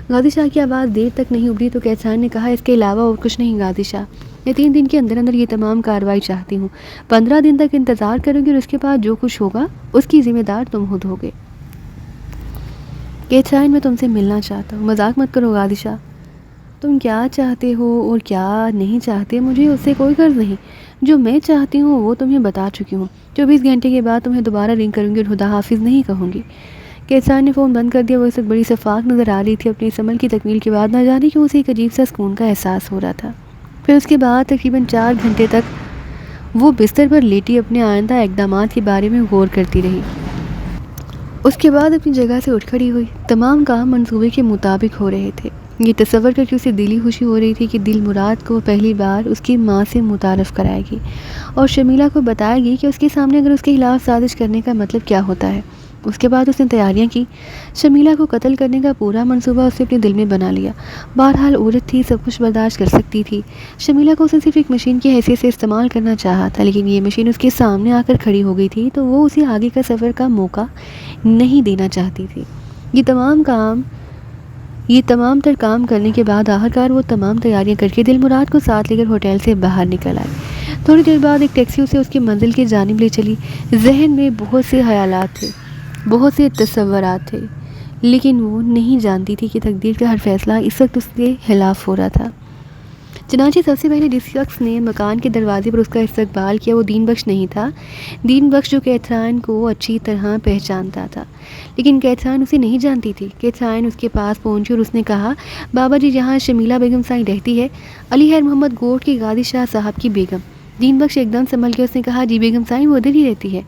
غازی شاہ کی آواز دیر تک نہیں ابھری تو کیتھرائن نے کہا، اس کے علاوہ اور کچھ نہیں غازی شاہ، میں 3 دن کے اندر اندر یہ تمام کارروائی چاہتی ہوں، 15 دن تک انتظار کرو گے اور اس کے بعد جو کچھ ہوگا اس کی ذمہ دار تم خود ہوگے۔ کیتھرائن، میں تم سے ملنا چاہتا ہوں، مذاق مت کرو غازی شاہ، تم کیا چاہتے ہو اور کیا نہیں چاہتے مجھے اس سے کوئی غرض نہیں، جو میں چاہتی ہوں وہ تمہیں بتا چکی ہوں، 24 گھنٹے کے بعد تمہیں دوبارہ رنگ کروں گی اور خدا حافظ نہیں کہوں گی۔ کیتھرائن نے فون بند کر دیا، وہ اس وقت بڑی شفاف نظر آ رہی تھی، اپنے اس عمل کی تکمیل کے بعد نہ جانے کیوں اسے ایک عجیب سا سکون کا احساس ہو رہا تھا۔ پھر اس کے بعد تقریباً 4 گھنٹے تک وہ بستر پر لیٹی اپنے آئندہ اقدامات کے بارے میں غور کرتی رہی۔ اس کے بعد اپنی جگہ سے اٹھ کھڑی ہوئی، تمام کام منصوبے کے مطابق ہو رہے تھے، یہ تصور کر کے اسے دلی خوشی ہو رہی تھی کہ دلمراد کو پہلی بار اس کی ماں سے متعارف کرائے گی اور شمیلہ کو بتائے گی کہ اس کے سامنے اگر اس کے خلاف سازش کرنے کا مطلب کیا ہوتا ہے۔ اس کے بعد اس نے تیاریاں کی، شمیلہ کو قتل کرنے کا پورا منصوبہ اس نے اپنے دل میں بنا لیا۔ بہرحال عورت تھی، سب کچھ برداشت کر سکتی تھی۔ شمیلہ کو اسے صرف ایک مشین کی حیثیت سے استعمال کرنا چاہا تھا، لیکن یہ مشین اس کے سامنے آ کر کھڑی ہو گئی تھی تو وہ اسے آگے کا سفر کا موقع نہیں دینا چاہتی تھی۔ یہ تمام تر کام کرنے کے بعد آخرکار وہ تمام تیاریاں کر کے دلمراد کو ساتھ لے کر ہوٹل سے باہر نکل آئی۔ تھوڑی دیر بعد ایک ٹیکسی اسے اس کی منزل کی جانب لے چلی۔ ذہن میں بہت سے خیالات تھے، بہت سے تصورات تھے، لیکن وہ نہیں جانتی تھی کہ تقدیر کا ہر فیصلہ اس وقت اس کے خلاف ہو رہا تھا۔ چنانچہ سب سے پہلے جس شخص نے مکان کے دروازے پر اس کا استقبال کیا وہ دین بخش نہیں تھا، دین بخش جو کیتھرائن کو اچھی طرح پہچانتا تھا، لیکن کیتھرائن اسے نہیں جانتی تھی۔ کیتھرائن اس کے پاس پہنچی اور اس نے کہا، بابا جی جہاں شمیلہ بیگم سائیں رہتی ہے، علی خیر محمد گوٹھ کی غازی شاہ صاحب کی بیگم۔ دین بخش ایک دم سنبھل کے اس نے کہا، جی بیگم سائیں وہ ادھر ہی رہتی ہے۔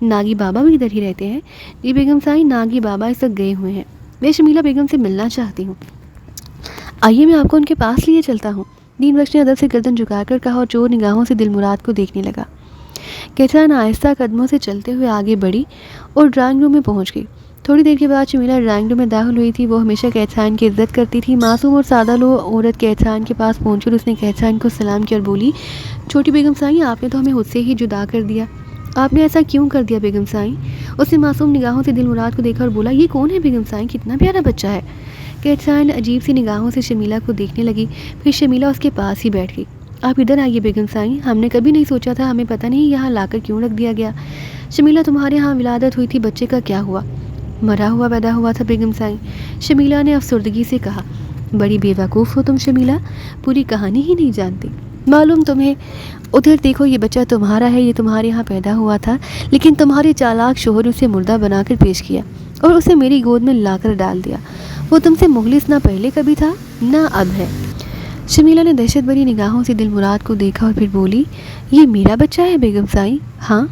ناگی بابا بھی ادھر ہی رہتے ہیں؟ جی بیگم سائیں ناگی بابا اس وقت گئے ہوئے ہیں، میں شمیلہ بیگم سے ملنا چاہتی ہوں، آئیے میں آپ کو ان کے پاس لیے چلتا ہوں۔ دین بخش نے ادب سے گردن جھکا کر کہا اور چور نگاہوں سے دلمراد کو دیکھنے لگا۔ کیتھرائن آہستہ قدموں سے چلتے ہوئے آگے بڑھی اور ڈرائنگ روم میں پہنچ گئی۔ تھوڑی دیر کے بعد شمیلہ ڈرائنگ روم میں داخل ہوئی تھی۔ وہ ہمیشہ کیتھرائن کی عزت کرتی تھی۔ معصوم اور سادہ لو عورت کیتھرائن کے پاس پہنچی اور اس نے کیتھرائن کو سلام کیا اور بولی، چھوٹی بیگم سائیں آپ نے تو ہمیں خود سے ہی جدا کر دیا، آپ نے ایسا کیوں کر دیا بیگم سائیں؟ اس نے معصوم نگاہوں سے دلمراد کو دیکھا اور بولا، یہ کون ہے بیگم سائیں، کتنا پیارا بچہ ہے۔ کیتھرائن عجیب سی نگاہوں سے شمیلہ کو دیکھنے لگی، پھر شمیلہ اس کے پاس ہی بیٹھ گئی۔ آپ ادھر آئیے بیگم سائیں، ہم نے کبھی نہیں سوچا تھا، ہمیں پتہ نہیں یہاں لا کر کیوں رکھ دیا گیا۔ شمیلہ تمہارے ہاں ولادت ہوئی تھی، بچے کا کیا ہوا؟ مرا ہوا پیدا ہوا تھا بیگم سائیں، شمیلہ نے افسردگی سے کہا۔ بڑی بے وقوف ہو تم شمیلہ، پوری کہانی ہی نہیں جانتی، معلوم تمہیں۔ ادھر دیکھو یہ بچہ تمہارا ہے، یہ تمہارے ہاں پیدا ہوا تھا، لیکن تمہارے چالاک شوہر اسے مردہ بنا کر پیش کیا اور اسے میری گود میں لا کر ڈال دیا۔ وہ تم سے مخلص نہ پہلے کبھی تھا نہ اب ہے۔ شمیلہ نے دہشت بھری نگاہوں سے دلمراد کو دیکھا اور پھر بولی، یہ میرا بچہ ہے بیگم سائیں؟ ہاں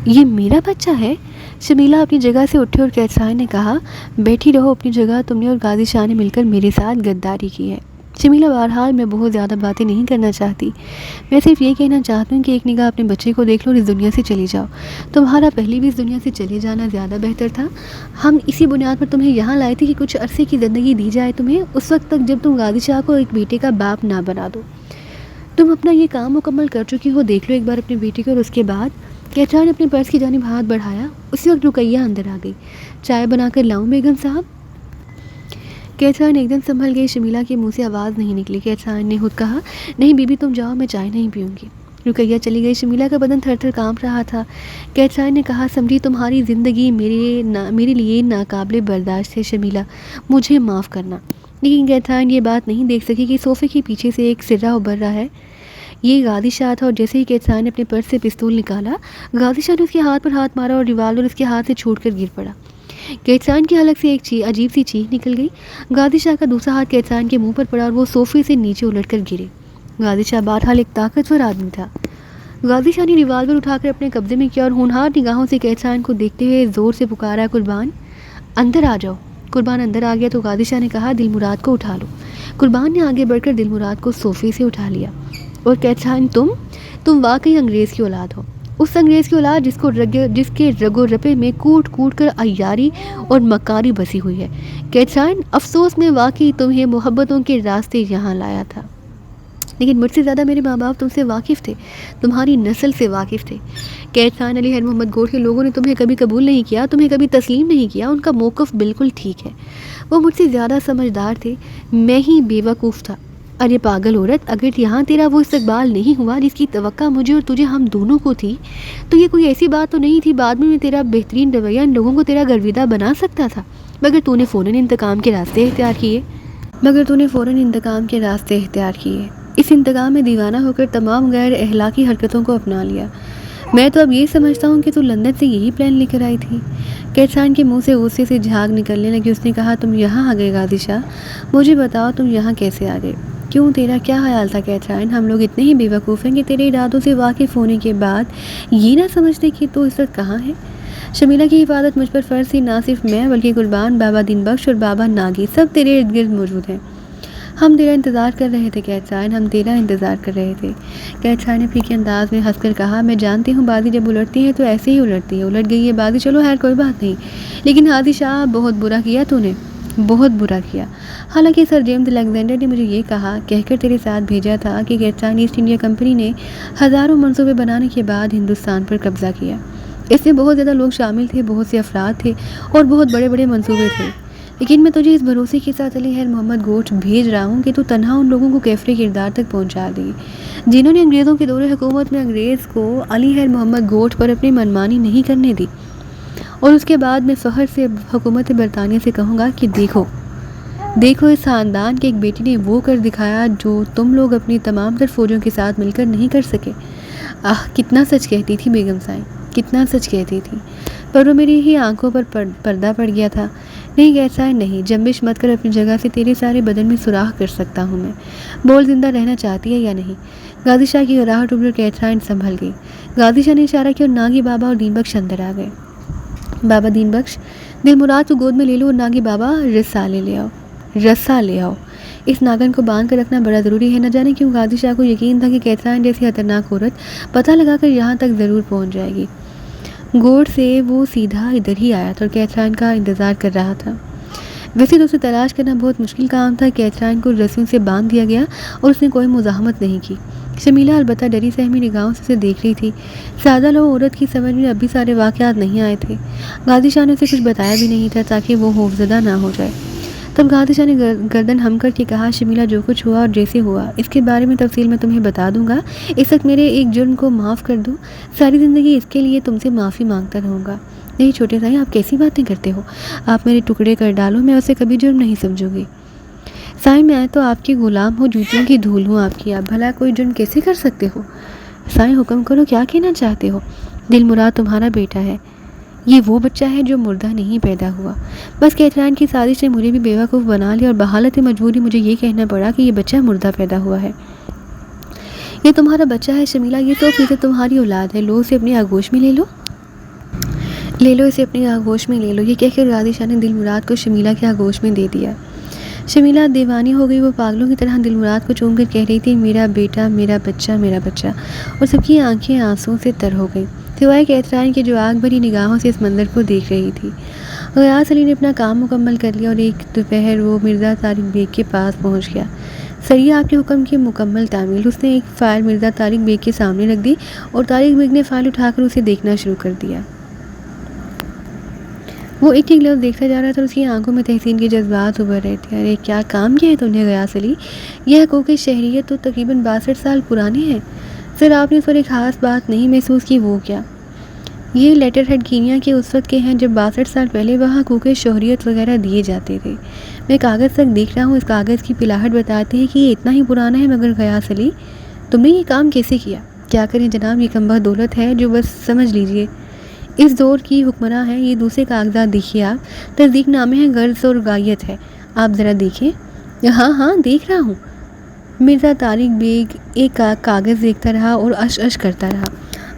یہ میرا بچہ ہے۔ شمیلہ اپنی جگہ سے اٹھے اور کیتھرائن نے کہا، بیٹھی رہو اپنی جگہ، تم نے اور غازی شاہ نے مل کر میرے ساتھ غداری کی ہے۔ شمیلہ بہرحال میں بہت زیادہ باتیں نہیں کرنا چاہتی، میں صرف یہ کہنا چاہتی ہوں کہ ایک نگاہ اپنے بچے کو دیکھ لو اور اس دنیا سے چلی جاؤ۔ تمہارا پہلے بھی اس دنیا سے چلے جانا زیادہ بہتر تھا۔ ہم اسی بنیاد پر تمہیں یہاں لائے تھے کہ کچھ عرصے کی زندگی دی جائے تمہیں، اس وقت تک جب تم غازی شاہ کو ایک بیٹے کا باپ نہ بنا دو۔ تم اپنا یہ کام مکمل کر چکی ہو، دیکھ لو ایک بار اپنے بیٹے کو۔ اور اس کے بعد کیتھرائن نے اپنے پرس کی جانب ہاتھ بڑھایا، اسی وقت رقیہ اندر آ گئی۔ چائے بنا کر لاؤں بیگم صاحب؟ کیتھرائن ایک دم سنبھل گئی، شمیلہ کے منہ سے آواز نہیں نکلی۔ کیتھرائن نے خود کہا، نہیں بی بی تم جاؤ، میں چائے نہیں پیوں گی۔ رقیہ چلی گئی، شمیلہ کا بدن تھر تھر کانپ رہا تھا۔ کیتھرائن نے کہا، سمجھی تمہاری زندگی میرے لیے ناقابل برداشت ہے شمیلہ، مجھے معاف کرنا۔ لیکن کیتھرائن یہ بات نہیں دیکھ سکی کہ صوفے کے پیچھے سے ایک سرہ ابھر رہا ہے، یہ غازی شاہ تھا۔ اور جیسے ہی کیتھرائن نے اپنے پرس سے پستول نکالا، غازی شاہ نے اس کے ہاتھ پر ہاتھ مارا اور ریوالور اس کے ہاتھ سے چھوٹ کر گر پڑا۔ کیتھرائن کی حلق سے ایک عجیب سی چیخ نکل گئی۔ غازی شاہ کا دوسرا ہاتھ کیتھرائن کے منہ پر پڑا اور وہ صوفے سے نیچے الٹ کر گرے۔ غازی شاہ بہرحال ایک طاقتور آدمی تھا۔ غازی شاہ نے ریوالور اٹھا کر اپنے قبضے میں کیا اور ہونہار نگاہوں سے کیتھرائن کو دیکھتے ہوئے زور سے پکارا، قربان اندر آ جاؤ۔ قربان اندر آ گیا تو غازی شاہ نے کہا، دلمراد کو اٹھا لو۔ قربان نے آگے بڑھ کر دلمراد کو صوفے سے اٹھا لیا۔ اور کیتھرائن تم واقعی انگریز کی اولاد ہو، اس انگریز کی اولاد جس کے رگ و رپے میں کوٹ کوٹ کر عیاری اور مکاری بسی ہوئی ہے۔ کیتھرائن، افسوس میں واقعی تمہیں محبتوں کے راستے یہاں لایا تھا، لیکن مجھ سے زیادہ میرے ماں باپ تم سے واقف تھے، تمہاری نسل سے واقف تھے۔ کیتھرائن، علی خیر محمد گوڈ کے لوگوں نے تمہیں کبھی قبول نہیں کیا، تمہیں کبھی تسلیم نہیں کیا، ان کا موقف بالکل ٹھیک ہے، وہ مجھ سے زیادہ سمجھدار تھے، میں ہی بیوقوف تھا۔ ارے پاگل عورت، اگر یہاں تیرا وہ استقبال نہیں ہوا جس کی توقع مجھے اور تجھے ہم دونوں کو تھی، تو یہ کوئی ایسی بات تو نہیں تھی بعد میں تیرا بہترین رویہ ان لوگوں کو تیرا گرویدہ بنا سکتا تھا، مگر تو نے فوراً انتقام کے راستے اختیار کیے۔ اس انتقام میں دیوانہ ہو کر تمام غیر اخلاقی حرکتوں کو اپنا لیا۔ میں تو اب یہ سمجھتا ہوں کہ تو لندن سے یہی پلان لے کر آئی تھی۔ کیتھرائن کے منہ سے غصے سے جھاگ نکلنے لگی۔ اس نے کہا، تم یہاں آ گئے غازی شاہ، مجھے بتاؤ تم یہاں کیسے آ گئے؟ کیوں، تیرا کیا خیال تھا کیتھرائن؟ ہم لوگ اتنے ہی بے وقوف ہیں کہ تیرے ارادوں سے واقف ہونے کے بعد یہ نہ سمجھتے کہ تو اس وقت کہاں ہے؟ شمیلہ کی حفاظت مجھ پر فرض تھی، نہ صرف میں بلکہ قربان، بابا دین بخش اور بابا ناگی سب تیرے ارد گرد موجود ہیں۔ ہم تیرا انتظار کر رہے تھے کیتھرائن، ہم تیرا انتظار کر رہے تھے۔ کیتھرائن نے پھیکے انداز میں ہنس کر کہا، میں جانتی ہوں بازی جب الٹتی ہے تو ایسے ہی الٹتی ہے، الٹ گئی ہے بازی، چلو خیر کوئی بات نہیں، لیکن غازی شاہ بہت برا کیا تو نے، بہت برا کیا۔ حالانکہ سر جیمز الیگزینڈر نے مجھے یہ کہہ کر تیرے ساتھ بھیجا تھا کہ کیتھرائن، ایسٹ انڈیا کمپنی نے ہزاروں منصوبے بنانے کے بعد ہندوستان پر قبضہ کیا۔ اس میں بہت زیادہ لوگ شامل تھے، بہت سے افراد تھے اور بہت بڑے بڑے منصوبے تھے، لیکن میں تجھے اس بھروسے کے ساتھ علی خیر محمد گوٹھ بھیج رہا ہوں کہ تو تنہا ان لوگوں کو کیفر کردار تک پہنچا دے جنہوں نے انگریزوں کے دور حکومت میں انگریز کو علی خیر محمد گوٹھ پر اپنی منمانی نہیں کرنے دی، اور اس کے بعد میں فخر سے حکومت برطانیہ سے کہوں گا کہ دیکھو اس خاندان کے ایک بیٹی نے وہ کر دکھایا جو تم لوگ اپنی تمام تر فوجوں کے ساتھ مل کر نہیں کر سکے۔ کتنا سچ کہتی تھی بیگم صاحب، کتنا سچ کہتی تھی، پر وہ میری ہی آنکھوں پر پردہ پڑ گیا تھا۔ نہیں کیتھرائن نہیں، جنبش مت کر، اپنی جگہ سے تیرے سارے بدن میں سوراخ کر سکتا ہوں میں، بول زندہ رہنا چاہتی ہے یا نہیں؟ غازی شاہ کی گراہٹ ٹوٹ کر کیتھرائن سنبھل گئی۔ غازی شاہ نے اشارہ کیا اور ناگی بابا اور دین بخش اندر آ گئے۔ بابا دین بخش، دل مراد کو گود میں لے لو اور ناگی بابا رسا لے آؤ۔ اس ناگن کو باندھ کر رکھنا بڑا ضروری ہے، نہ جانے کیوں غازی شاہ کو یقین تھا کہ کیتھرائن جیسی خطرناک عورت پتہ لگا کر یہاں تک ضرور پہنچ جائے گی۔ گوڑ سے وہ سیدھا ادھر ہی آیا تھا اور کیتھرائن کا انتظار کر رہا تھا۔ ویسے تو اسے تلاش کرنا بہت مشکل کام تھا۔ کیتھرائن کو رسیوں سے باندھ دیا گیا اور اس نے کوئی مزاحمت نہیں کی۔ شمیلہ البتہ ڈری سہمی نگاہوں سے اسے دیکھ رہی تھی۔ سادہ لو عورت کی سمجھ میں اب بھی سارے واقعات نہیں آئے تھے۔ غازی شاہ نے اسے کچھ بتایا بھی نہیں تھا تاکہ وہ خوفزدہ نہ ہو جائے۔ تب غازی شاہ نے گردن ہم کر کے کہا، شمیلہ جو کچھ ہوا اور جیسے ہوا اس کے بارے میں تفصیل میں تمہیں بتا دوں گا۔ اس وقت میرے ایک جرم کو معاف کر دو، ساری زندگی اس کے لیے تم سے معافی مانگتا رہوں گا۔ نہیں چھوٹے بھائی، آپ کیسی باتیں کرتے ہو؟ آپ میرے ٹکڑے کر ڈالو، میں اسے کبھی جرم نہیں سمجھوں گی۔ سائیں، میں تو آپ کی غلام ہوں، جوتیوں کی دھول ہوں آپ کی، آپ بھلا کوئی جرم کیسے کر سکتے ہو؟ سائیں حکم کرو، کیا کہنا چاہتے ہو؟ دل مراد تمہارا بیٹا ہے، یہ وہ بچہ ہے جو مردہ نہیں پیدا ہوا۔ بس کیتھرائن کی سازش نے مجھے بھی بیوقوف بنا لیا اور بحالت مجبوری مجھے یہ کہنا پڑا کہ یہ بچہ مردہ پیدا ہوا ہے۔ یہ تمہارا بچہ ہے شمیلہ، یہ 100% تمہاری اولاد ہے، لو اسے اپنی آغوش میں لے لو، اسے اپنی آغوش میں لے لو۔ یہ کہہ کر غازی شاہ نے دل مراد کو شمیلہ کی آغوش میں دے دیا۔ شمیلہ دیوانی ہو گئی، وہ پاگلوں کی طرح دل مراد کو چوم کر کہہ رہی تھی، میرا بیٹا، میرا بچہ، میرا بچہ، اور سب کی آنکھیں آنسوں سے تر ہو گئیں سوائے کیتھرائن کے جو آگ بھری نگاہوں سے اس منظر کو دیکھ رہی تھی۔ غیاث علی نے اپنا کام مکمل کر لیا اور ایک دوپہر وہ مرزا طارق بیگ کے پاس پہنچ گیا۔ سریہ آپ کے حکم کی مکمل تعمیل۔ اس نے ایک فائل مرزا طارق بیگ کے سامنے رکھ دی اور طارق بیگ نے فائل اٹھا کر اسے دیکھنا شروع کر دیا۔ وہ ایک ایک لفظ دیکھتا جا رہا تھا اور اس کی آنکھوں میں تحسین کے جذبات ابھر رہے تھے۔ ارے کیا کام کیا ہے تم نے غیاث علی؟ یہ حقوق شہریت تو تقریباً 62 سال پرانے ہیں۔ سر آپ نے اس پر ایک خاص بات نہیں محسوس کی، وہ کیا؟ یہ لیٹر ہیڈ کینیا کے اس وقت کے ہیں جب 62 سال پہلے وہاں حقوق شہریت وغیرہ دیے جاتے تھے۔ میں کاغذ تک دیکھ رہا ہوں، اس کاغذ کی پلاہٹ بتاتی ہے کہ یہ اتنا ہی پرانا ہے، مگر غیاث علی تم نے یہ کام کیسے کیا؟ کیا کریں جناب، یہ کمبخت دولت ہے جو بس سمجھ لیجئے اس دور کی حکمراں ہے۔ یہ دوسرے کاغذات دیکھیے آپ، تصدیق نامے ہیں، غرض اور غایت ہے، آپ ذرا دیکھیں۔ ہاں دیکھ رہا ہوں۔ مرزا طارق بیگ ایک کاغذ دیکھتا رہا اور اش کرتا رہا۔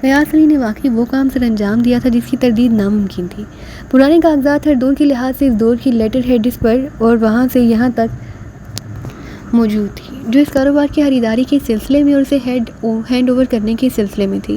غیاث علی نے واقعی وہ کام سر انجام دیا تھا جس کی تردید ناممکن تھی۔ پرانے کاغذات ہر دور کے لحاظ سے اس دور کی لیٹر ہیڈز پر اور وہاں سے یہاں تک موجود تھی، جو اس کاروبار کی خریداری کے سلسلے میں اور اسے ہینڈ اوور کرنے کے سلسلے میں تھی۔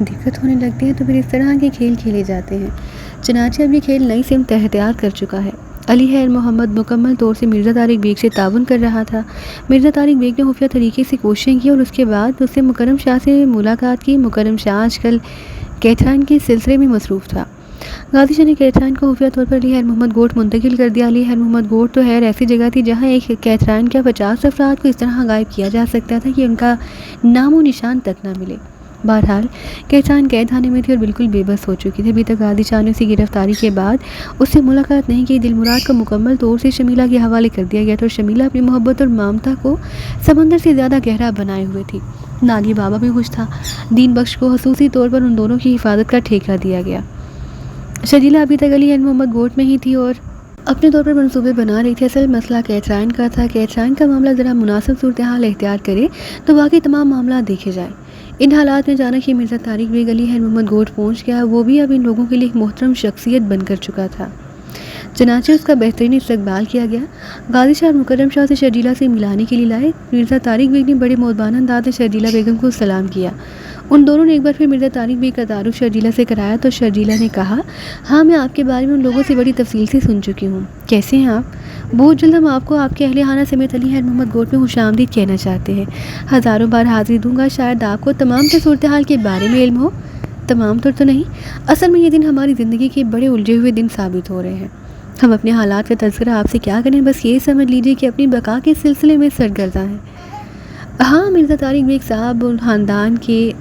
دقت ہونے لگتی ہے تو پھر اس طرح کے کھیل کھیلے جاتے ہیں۔ چنانچہ اب یہ کھیل نئی سمت اختیار کر چکا ہے۔ علی خیر محمد مکمل طور سے مرزا طارق بیگ سے تعاون کر رہا تھا۔ مرزا طارق بیگ نے خفیہ طریقے سے کوششیں کی اور اس کے بعد اس سے مکرم شاہ سے ملاقات کی۔ مکرم شاہ آج کل کیتھرائن کے سلسلے میں مصروف تھا۔ غازی شاہ نے کیتھرائن کو خفیہ طور پر علی خیر محمد گوٹ منتقل کر دیا۔ علی خیر محمد گوٹ تو خیر ایسی جگہ تھی جہاں ایک کیتھرائن کا 50 افراد کو اس طرح غائب کیا جا سکتا تھا کہ ان کا نام و نشان تک نہ ملے۔ بہرحال کیتھرائن قید خانے میں تھی اور بالکل بے بس ہو چکی تھی۔ ابھی تک غازی شاہ نے اسی گرفتاری کے بعد اس سے ملاقات نہیں کی۔ دلمراد کو مکمل طور سے شمیلہ کے حوالے کر دیا گیا تھا اور شمیلہ اپنی محبت اور ممتا کو سمندر سے زیادہ گہرا بنائے ہوئے تھی۔ ناگی بابا بھی خوش تھا۔ دین بخش کو خصوصی طور پر ان دونوں کی حفاظت کا ٹھیکہ دیا گیا۔ شرجیلہ ابھی تک علی خیر محمد گوٹ میں ہی تھی اور اپنے طور پر منصوبے بنا رہی تھی۔ اصل مسئلہ کیتھرائن کا تھا۔ کیتھرائن کا معاملہ ذرا مناسب صورتحال اختیار کرے تو باقی تمام معاملات دیکھے جائیں۔ ان حالات میں اچانک ہی مرزا طارق بیگ علی خیر محمد گوٹ پہنچ گیا۔ وہ بھی اب ان لوگوں کے لیے ایک محترم شخصیت بن کر چکا تھا۔ چنانچہ اس کا بہترین استقبال کیا گیا۔ غازی شاہ اور مکرم شاہ سے شرجیلہ سے ملانے کے لیے لائے۔ مرزا طارق بیگ نے بڑے مؤدبانہ انداز سے شرجیلہ بیگم کو سلام کیا۔ ان دونوں نے ایک بار پھر مرزا طارق بیگ کا تعارف شرجیلہ سے کرایا تو شرجیلہ نے کہا، ہاں میں آپ کے بارے میں ان لوگوں سے بڑی تفصیل سے سن چکی ہوں۔ کیسے ہیں آپ؟ بہت جلد ہم آپ کو آپ کے اہل خانہ سمیت علی خیر محمد گوٹ میں خوش آمدید کہنا چاہتے ہیں۔ ہزاروں بار حاضری دوں گا، شاید آپ کو تمام تر صورتحال کے بارے میں علم ہو۔ تمام طور تو نہیں، اصل میں یہ دن ہماری زندگی کے بڑے الجھے ہوئے دن ثابت ہو رہے ہیں۔ ہم اپنے حالات کا تذکرہ آپ سے کیا کریں، بس یہ سمجھ لیجئے کہ اپنی بقا کے سلسلے میں سرگرداں ہیں۔ ہاں مرزا طارق بیگ صاحب اور خاندان کے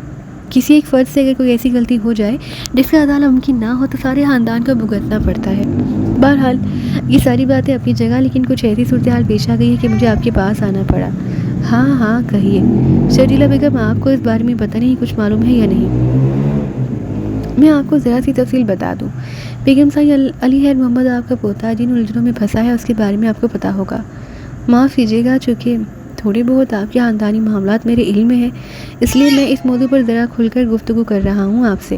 کسی ایک فرد سے اگر کوئی ایسی غلطی ہو جائے جس کا عدالت ممکن نہ ہو تو سارے خاندان کو بھگتنا پڑتا ہے۔ بہرحال یہ ساری باتیں اپنی جگہ، لیکن کچھ ایسی صورتحال پیش آ گئی ہے کہ مجھے آپ کے پاس آنا پڑا۔ ہاں ہاں کہیے۔ شرجیلہ بیگم، آپ کو اس بارے میں پتہ نہیں کچھ معلوم ہے یا نہیں؟ میں آپ کو ذرا سی تفصیل بتا دوں۔ بیگم صاحب، علی خیر محمد آپ کا پوتا جن الجھنوں میں پھنسا ہے اس کے بارے میں آپ کو پتہ ہوگا۔ معاف کیجیے گا، چونکہ تھوڑے بہت آپ کے خاندانی معاملات میرے علم میں ہیں، اس لیے میں اس موضوع پر ذرا کھل کر گفتگو کر رہا ہوں آپ سے۔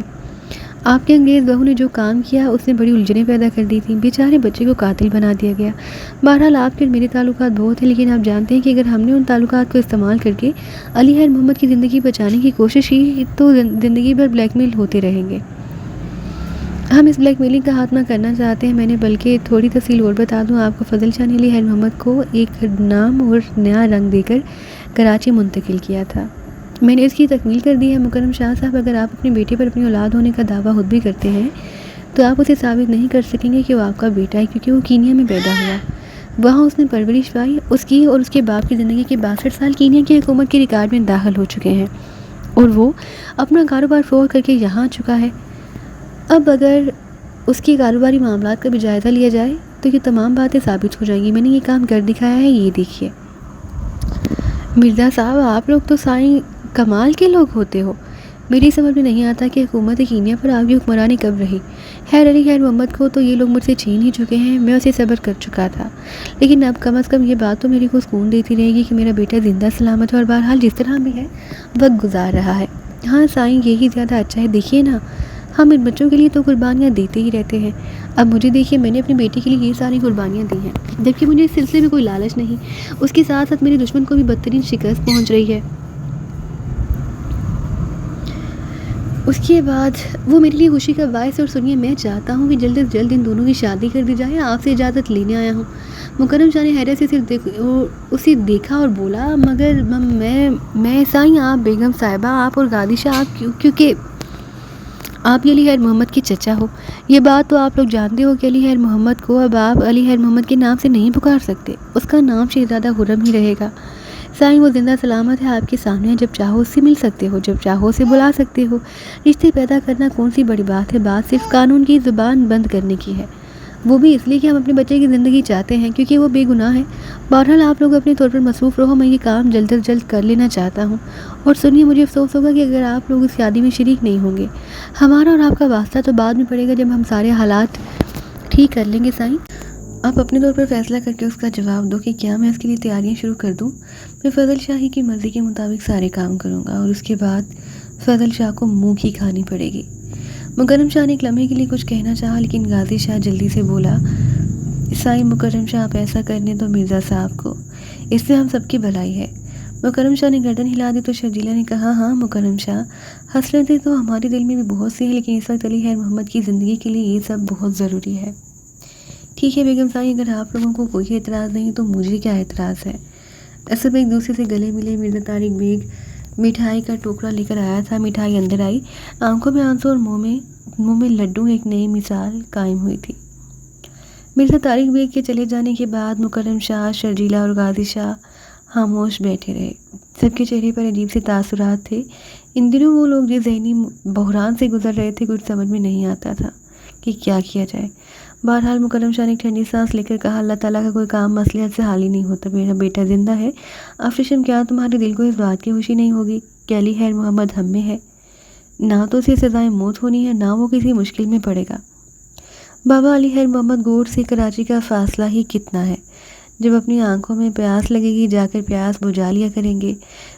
آپ کے انگریز بہو نے جو کام کیا اس نے بڑی الجھنیں پیدا کر دی تھیں۔ بیچارے بچے کو قاتل بنا دیا گیا۔ بہرحال آپ کے اور میرے تعلقات بہت ہیں، لیکن آپ جانتے ہیں کہ اگر ہم نے ان تعلقات کو استعمال کر کے علی خیر محمد کی زندگی بچانے کی کوشش کی تو زندگی بھر بلیک میل ہوتے رہیں گے۔ ہم اس بلیک میلنگ کا خاتمہ کرنا چاہتے ہیں۔ میں نے بلکہ تھوڑی تفصیل اور بتا دوں آپ کو، فضل شاہ نے علی خیر محمد کو ایک نام اور نیا رنگ دے کر کراچی منتقل کیا تھا۔ میں نے اس کی تکمیل کر دی ہے۔ مکرم شاہ صاحب، اگر آپ اپنے بیٹے پر اپنی اولاد ہونے کا دعویٰ خود بھی کرتے ہیں تو آپ اسے ثابت نہیں کر سکیں گے کہ وہ آپ کا بیٹا ہے، کیونکہ وہ کینیا میں پیدا ہوا، وہاں اس نے پرورش پائی۔ اس کی اور اس کے باپ کی زندگی کے 62 سال کینیا کی حکومت کے ریکارڈ میں داخل ہو چکے ہیں اور وہ اپنا کاروبار فروغ کر کے یہاں آ چکا ہے۔ اب اگر اس کی کاروباری معاملات کا بھی جائزہ لیا جائے تو یہ تمام باتیں ثابت ہو جائیں گی۔ میں نے یہ کام کر دکھایا ہے، یہ دیکھیے۔ مرزا صاحب، آپ لوگ تو سائیں کمال کے لوگ ہوتے ہو۔ میری سمجھ میں نہیں آتا کہ حکومت کینیا پر آپ کی حکمرانی کب رہی۔ خیر علی خیر محمد کو تو یہ لوگ مجھ سے چھین ہی چکے ہیں، میں اسے صبر کر چکا تھا، لیکن اب کم از کم یہ بات تو میری کو سکون دیتی رہے گی کہ میرا بیٹا زندہ سلامت ہے اور بہرحال جس طرح بھی ہے وقت گزار رہا ہے۔ ہاں سائیں، یہی زیادہ اچھا ہے۔ دیکھیے نا، ہم ان بچوں کے لیے تو قربانیاں دیتے ہی رہتے ہیں۔ اب مجھے دیکھیے، میں نے اپنے بیٹے کے لیے یہ ساری قربانیاں دی ہیں، جبکہ مجھے اس سلسلے میں کوئی لالچ نہیں۔ اس کے ساتھ ساتھ میرے دشمن کو بھی بدترین شکست پہنچ رہی ہے۔ اس کے بعد وہ میرے لیے خوشی کا باعث، اور سنیے، میں چاہتا ہوں کہ جلد از جلد ان دونوں کی شادی کر دی جائے۔ آپ سے اجازت لینے آیا ہوں۔ مکرم شاہ نے حیرت سے صرف اسے دیکھا اور بولا، مگر میں سائیں، آپ بیگم صاحبہ، آپ اور غازی شاہ، آپ کیونکہ آپ علی خیر محمد کے چچا ہو۔ یہ بات تو آپ لوگ جانتے ہو کہ علی خیر محمد کو اب آپ علی خیر محمد کے نام سے نہیں پکار سکتے، اس کا نام شہزادہ خرم ہی رہے گا۔ سائیں، وہ زندہ سلامت ہے، آپ کے سامنے، جب چاہو اس سے مل سکتے ہو، جب چاہو اسے بلا سکتے ہو۔ رشتے پیدا کرنا کون سی بڑی بات ہے، بات صرف قانون کی زبان بند کرنے کی ہے، وہ بھی اس لیے کہ ہم اپنے بچے کی زندگی چاہتے ہیں، کیونکہ وہ بے گناہ ہے۔ بہرحال آپ لوگ اپنے طور پر مصروف رہو، میں یہ کام جلد از جلد کر لینا چاہتا ہوں۔ اور سنیے، مجھے افسوس ہوگا کہ اگر آپ لوگ اس شادی میں شریک نہیں ہوں گے۔ ہمارا اور آپ کا واسطہ تو بعد میں پڑے گا، جب ہم سارے حالات ٹھیک کر لیں گے۔ سائیں، آپ اپنے طور پر فیصلہ کر کے اس کا جواب دو کہ کیا میں اس کے لیے تیاریاں شروع کر دوں۔ میں فضل شاہی کی مرضی کے مطابق سارے کام کروں گا اور اس کے بعد فضل شاہ کو منہ کی کھانی پڑے گی۔ مکرم شاہ نے ایک لمحے کے لیے کچھ کہنا چاہا، لیکن غازی شاہ جلدی سے بولا، سائیں مکرم شاہ، آپ ایسا کرنے دو مرزا صاحب کو، اس سے ہم سب کی بھلائی ہے۔ مکرم شاہ نے گردن ہلا دی تو شرجیلہ نے کہا، ہاں مکرم شاہ، حسرتیں تو ہمارے دل میں بھی بہت سی ہیں، لیکن اس وقت علی خیر محمد کی زندگی کے لیے یہ سب بہت ضروری ہے۔ ٹھیک ہے بیگم صاحب، اگر آپ لوگوں کو کوئی اعتراض نہیں تو مجھے کیا اعتراض ہے۔ سب ایک دوسرے سے گلے ملے۔ مرزا طارق بیگ مٹھائی کا ٹوکرا لے کر آیا تھا۔ مٹھائی اندر آئی، آنکھوں میں آنسو اور منہ میں لڈو، ایک نئی مثال قائم ہوئی تھی۔ مرزا طارق بیگ کے چلے جانے کے بعد مکرم شاہ، شرجیلا اور غازی شاہ خاموش بیٹھے رہے۔ سب کے چہرے پر عجیب سے تاثرات تھے۔ ان دنوں وہ لوگ جس ذہنی بحران سے گزر رہے تھے، کچھ سمجھ میں نہیں آتا تھا کہ کیا کیا جائے۔ بہرحال مکرم شاہ نے ایک ٹھنڈی سانس لے کر کہا، اللہ تعالیٰ کا کوئی کام مصلحت سے حال ہی نہیں ہوتا۔ میرا بیٹا زندہ ہے۔ افریشم، کیا تمہارے دل کو اس بات کی خوشی نہیں ہوگی کہ علی خیر محمد ہم میں ہے؟ نہ تو اسے سزائے موت ہونی ہے، نہ وہ کسی مشکل میں پڑے گا۔ بابا، علی خیر محمد گور سے کراچی کا فاصلہ ہی کتنا ہے؟ جب اپنی آنکھوں میں پیاس لگے گی، جا کر پیاس بجھا لیا کریں گے۔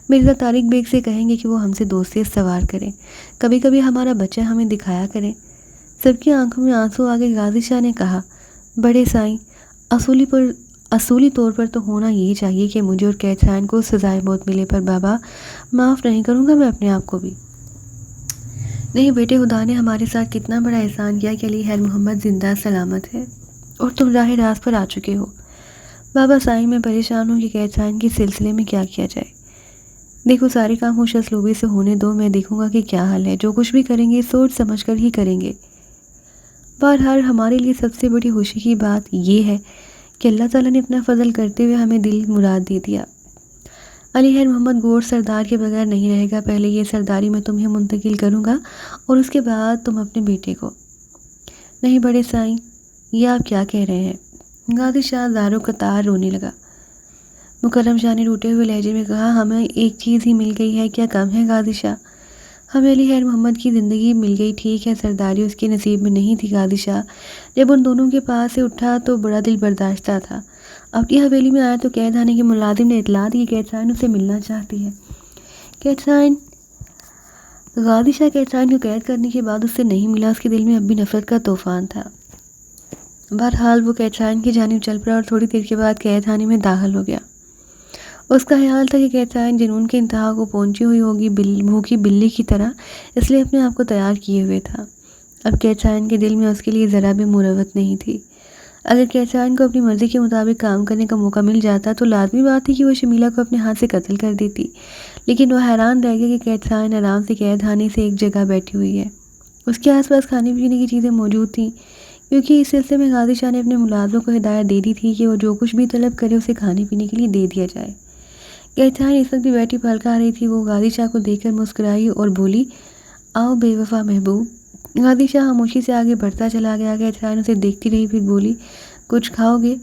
مرزا طارق بیگ سے کہیں گے کہ وہ ہم سے دوستی استوار کریں، کبھی کبھی ہمارا بچہ ہمیں دکھایا کریں۔ سب کی آنکھوں میں آنسو آ گئے۔ غازی شاہ نے کہا، بڑے سائیں، اصولی طور پر تو ہونا یہی چاہیے کہ مجھے اور قید خان کو سزائے موت ملے، پر بابا معاف نہیں کروں گا میں اپنے آپ کو بھی۔ نہیں بیٹے، خدا نے ہمارے ساتھ کتنا بڑا احسان کیا کہ علی خیر محمد زندہ سلامت ہے اور تم راہ راست پر آ چکے ہو۔ بابا سائیں، میں پریشان ہوں کہ قید خان کے سلسلے میں کیا کیا جائے۔ دیکھو، سارے کام خوش اسلوبی سے ہونے دو، میں دیکھوں گا کہ کیا حل ہے۔ جو کچھ بھی کریں گے سوچ سمجھ کر ہی کریں گے۔ بہرحال ہمارے لیے سب سے بڑی خوشی کی بات یہ ہے کہ اللہ تعالیٰ نے اپنا فضل کرتے ہوئے ہمیں دل مراد دے دیا۔ علی خیر محمد گور سردار کے بغیر نہیں رہے گا۔ پہلے یہ سرداری میں تمہیں منتقل کروں گا اور اس کے بعد تم اپنے بیٹے کو۔ نہیں بڑے سائیں، یہ آپ کیا کہہ رہے ہیں؟ غازی شاہ زاروں قطار رونے لگا۔ مکرم شاہ نے ٹوٹے ہوئے لہجے میں کہا، ہمیں ایک چیز ہی مل گئی ہے، کیا کم ہے غازی شاہ؟ ہمیں علی خیر محمد کی زندگی مل گئی، ٹھیک ہے، سرداری اس کے نصیب میں نہیں تھی۔ غازی شاہ جب ان دونوں کے پاس سے اٹھا تو بڑا دل برداشتہ تھا۔ اپنی حویلی میں آیا تو قید خانے کے ملازم نے اطلاع دی کہ قید خان اسے ملنا چاہتی ہے۔ قید خان غازی شاہ قید خان کو قید کرنے کے بعد اس سے نہیں ملا۔ اس کے دل میں اب بھی نفرت کا طوفان تھا۔ بہرحال وہ قید خان کی جانب چل پڑا اور تھوڑی دیر کے بعد قید خانے میں داخل ہو گیا۔ اس کا خیال تھا کہ قید خان جنون کے انتہا کو پہنچی ہوئی ہوگی، بھوکی بلی کی طرح، اس لیے اپنے آپ کو تیار کیے ہوئے تھا۔ اب قید خان کے دل میں اس کے لیے ذرا بھی مروت نہیں تھی۔ اگر قید خان کو اپنی مرضی کے مطابق کام کرنے کا موقع مل جاتا تو لازمی بات تھی کہ وہ شمیلہ کو اپنے ہاتھ سے قتل کر دیتی، لیکن وہ حیران رہ گیا کہ قید خان آرام سے قید خانے سے ایک جگہ بیٹھی ہوئی ہے۔ اس کے آس پاس کھانے پینے کی چیزیں موجود تھیں، کیونکہ اس سلسلے میں غازی شاہ نے اپنے ملازموں کو ہدایت دے دی تھی کہ وہ جو کچھ بھی طلب کرے اسے کھانے پینے کے لیے دے دیا جائے۔ قید خان اس وقت بھی بیٹھی پھل کھا رہی تھی۔ وہ غازی شاہ کو دیکھ کر مسکرائی اور بولی، آؤ بے وفا محبوب۔ غازی شاہ خاموشی سے آگے بڑھتا چلا گیا۔ قید خان اسے دیکھتی رہی، پھر بولی، کچھ کھاؤ گے؟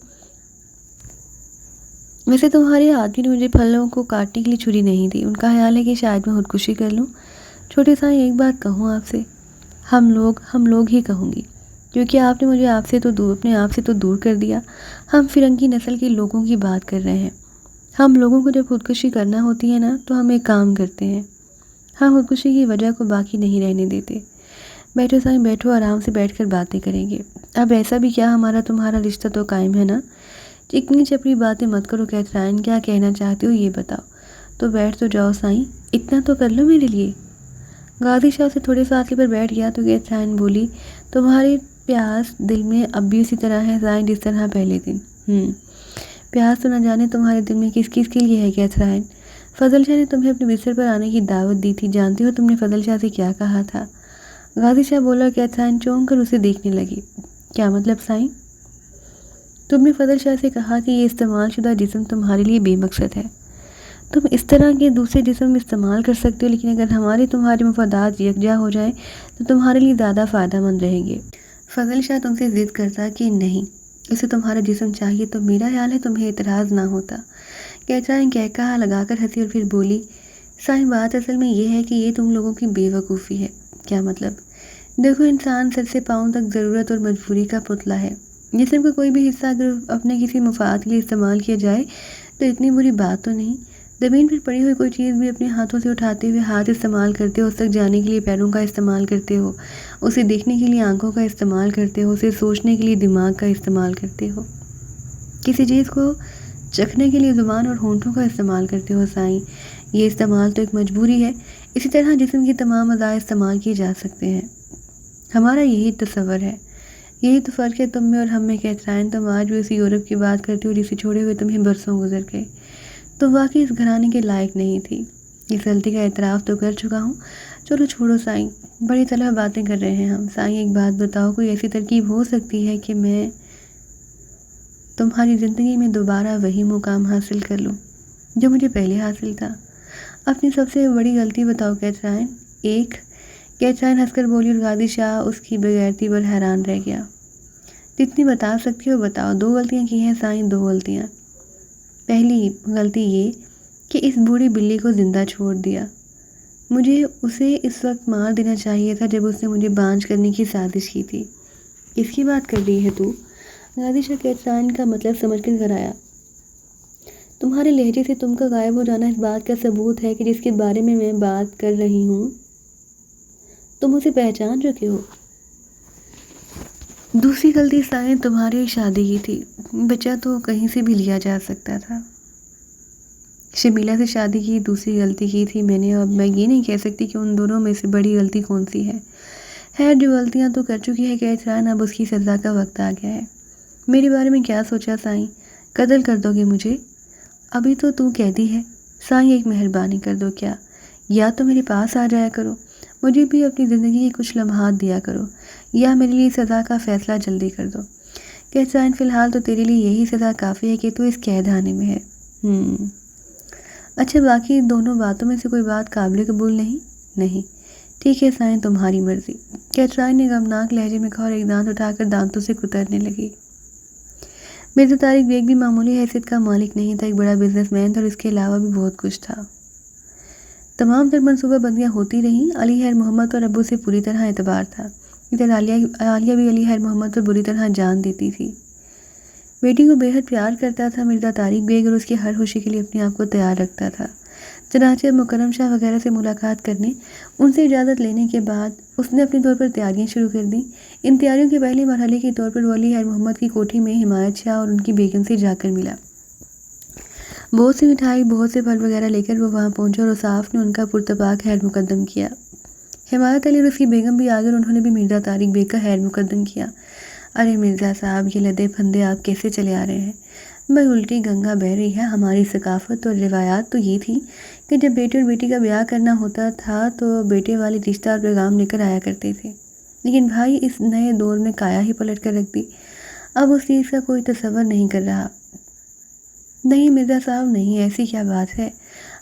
ویسے تمہارے آدمی نے مجھے پھلوں کو کاٹنے کے لیے چھری نہیں دی، ان کا خیال ہے کہ شاید میں خودکشی کر لوں۔ چھوٹے سائیں، ایک بات کہوں آپ سے؟ ہم لوگ ہی کہوں گی، کیونکہ آپ نے مجھے اپنے آپ سے تو دور کر دیا۔ ہم فرنگی نسل کے لوگوں کی بات کر رہے ہیں۔ ہم لوگوں کو جب خودکشی کرنا ہوتی ہے نا تو ہم ایک کام کرتے ہیں، ہم خودکشی کی وجہ کو باقی نہیں رہنے دیتے۔ بیٹھو سائیں، بیٹھو، آرام سے بیٹھ کر باتیں کریں گے۔ اب ایسا بھی کیا، ہمارا تمہارا رشتہ تو قائم ہے نا؟ چکنی چپڑی باتیں مت کرو قید خان، کیا کہنا چاہتے ہو یہ بتاؤ۔ تو بیٹھ تو جاؤ سائیں، اتنا تو کر لو میرے لیے۔ غازی شاہ سے تھوڑے فاصلے پر بیٹھ گیا تو قید خان بولی، تمہاری پیاس دل میں اب بھی اسی طرح ہے سائیں جس طرح پہلے دن۔ پیاس تو نہ جانے تمہارے دل میں کس کس کے لیے ہے قید خان؟ فضل شاہ نے تمہیں اپنے بستر پر آنے کی دعوت دی تھی، جانتی ہو تم نے فضل شاہ سے کیا کہا تھا؟ غازی شاہ بولا۔ قید خان چونک کر اسے دیکھنے لگی۔ کیا مطلب سائیں؟ تم نے فضل شاہ سے کہا کہ یہ استعمال شدہ جسم تمہارے لیے بے مقصد ہے، تم اس طرح کے دوسرے جسم استعمال کر سکتے ہو، لیکن اگر تمہارے مفادات یکجا ہو جائیں تو تمہارے لیے زیادہ فائدہ مند رہیں گے۔ فضل شاہ تم سے ضد کرتا کہ نہیں، اسے تمہارا جسم چاہیے، تو میرا خیال ہے تمہیں اعتراض نہ ہوتا۔ کہتا ہے کہا لگا کر ہنسی اور پھر بولی، سائیں بات اصل میں یہ ہے کہ یہ تم لوگوں کی بے وقوفی ہے۔ کیا مطلب؟ دیکھو، انسان سر سے پاؤں تک ضرورت اور مجبوری کا پتلا ہے۔ جسم کا کوئی بھی حصہ اگر اپنے کسی مفاد کے لیے استعمال کیا جائے تو اتنی بری بات تو نہیں۔ زمین پر پڑی ہوئی کوئی چیز بھی اپنے ہاتھوں سے اٹھاتے ہوئے ہاتھ استعمال کرتے ہو، اس تک جانے کے لیے پیروں کا استعمال کرتے ہو، اسے دیکھنے کے لیے آنکھوں کا استعمال کرتے ہو، اسے سوچنے کے لیے دماغ کا استعمال کرتے ہو۔ کسی چیز کو چکھنے کے لیے زبان اور ہونٹوں کا استعمال کرتے ہو سائیں، یہ استعمال تو ایک مجبوری ہے، اسی طرح جسم کی تمام اعضاء استعمال کیے جا سکتے ہیں۔ ہمارا یہی تصور ہے، یہی تو فرق ہے تم میں اور ہم میں کہترائن، تم آج بھی اسی یورپ کی بات کرتی ہو جسے چھوڑے ہوئے تمہیں برسوں گزر گئے۔ تو واقعی اس گھرانے کے لائق نہیں تھی، اس غلطی کا اعتراف تو کر چکا ہوں، چلو چھوڑو سائیں، بڑی طلب باتیں کر رہے ہیں ہم۔ سائیں ایک بات بتاؤ، کوئی ایسی ترکیب ہو سکتی ہے کہ میں تمہاری زندگی میں دوبارہ وہی مقام حاصل کر لوں جو مجھے پہلے حاصل تھا؟ اپنی سب سے بڑی غلطی بتاؤ کیترائن۔ ایک کیترائن ہنس کر بولی اور غازی شاہ اس کی بغیرتی پر حیران رہ گیا۔ جتنی بتا سکتی ہو بتاؤ۔ 2 غلطیاں کی ہیں سائیں، 2 غلطیاں۔ پہلی غلطی یہ کہ اس بوڑھی بلی کو زندہ چھوڑ دیا۔ مجھے اسے اس وقت مار دینا چاہیے تھا جب اس نے مجھے بانجھ کرنے کی سازش کی تھی۔ کس کی بات کر رہی ہے تو؟ غازی شاہ کیترائن کا مطلب سمجھ کر گھر آیا۔ تمہارے لہجے سے تم کا غائب ہو جانا اس بات کا ثبوت ہے کہ جس کے بارے میں میں بات کر رہی ہوں تم اسے پہچان چکے ہو۔ دوسری غلطی سائیں تمہاری شادی کی تھی، بچہ تو کہیں سے بھی لیا جا سکتا تھا۔ شمیلہ سے شادی کی دوسری غلطی کی تھی میں نے، اب میں یہ نہیں کہہ سکتی کہ ان دونوں میں سے بڑی غلطی کون سی ہے۔ خیر جو غلطیاں تو کر چکی ہے کیترائن، اب اس کی سزا کا وقت آ گیا ہے۔ میرے بارے میں کیا سوچا سائیں؟ قتل کر دو گے مجھے؟ ابھی تو کہتی ہے۔ سائیں ایک مہربانی کر دو، کیا یا تو میرے پاس آ جایا کرو، مجھے بھی اپنی زندگی کے کچھ لمحات دیا کرو، یا میرے لیے سزا کا فیصلہ جلدی کر دو۔ کیترائن فی الحال تو تیرے لیے یہی سزا کافی ہے کہ تو اس قید خانے میں ہے۔ اچھا باقی دونوں باتوں میں سے کوئی بات قابل قبول نہیں؟ ٹھیک ہے سائیں، تمہاری مرضی، کیترائن نے غمناک لہجے میں کہا اور ایک دانت اٹھا کر دانتوں سے کترنے لگی۔ مرزا طارق بیگ بھی معمولی حیثیت کا مالک نہیں تھا، ایک بڑا بزنس مین تھا اور اس کے علاوہ بھی بہت کچھ تھا۔ تمام تر منصوبہ بندیاں ہوتی رہیں، علی خیر محمد پر ابو سے پوری طرح اعتبار تھا، ادھر عالیہ بھی علی خیر محمد پر بری طرح جان دیتی تھی۔ بیٹی کو بے حد پیار کرتا تھا مرزا طارق بیگ اور اس کی ہر خوشی کے لیے اپنے آپ کو تیار رکھتا تھا۔ چنانچہ مکرم شاہ وغیرہ سے ملاقات کرنے، ان سے اجازت لینے کے بعد اس نے اپنے طور پر تیاریاں شروع کر دیں۔ ان تیاریوں کے پہلے مرحلے کے طور پر وہ علی خیر محمد کی کوٹھی میں حمایت شاہ اور ان کی بیگم سے جا کر ملا۔ بہت سی مٹھائی، بہت سے پھل وغیرہ لے کر وہ وہاں پہنچا اور اوصاف نے ان کا پرتپاک خیر مقدم کیا۔ حمایت علی اور اس کی بیگم بھی آگے اور انہوں نے بھی مرزا طارق بیگ کا خیر مقدم کیا۔ ارے مرزا صاحب، یہ لدے پھندے آپ کیسے چلے آ رہے ہیں؟ بھائی الٹی گنگا بہہ رہی ہے۔ ہماری ثقافت اور روایات تو یہ تھی کہ جب بیٹے اور بیٹی کا بیاہ کرنا ہوتا تھا تو بیٹے والے رشتہ اور پیغام لے کر آیا کرتے تھے، لیکن بھائی اس نئے دور میں کایا ہی پلٹ کر رکھ دی، اب اس چیز کا کوئی تصور نہیں کر رہا۔ نہیں مرزا صاحب نہیں، ایسی کیا بات ہے؟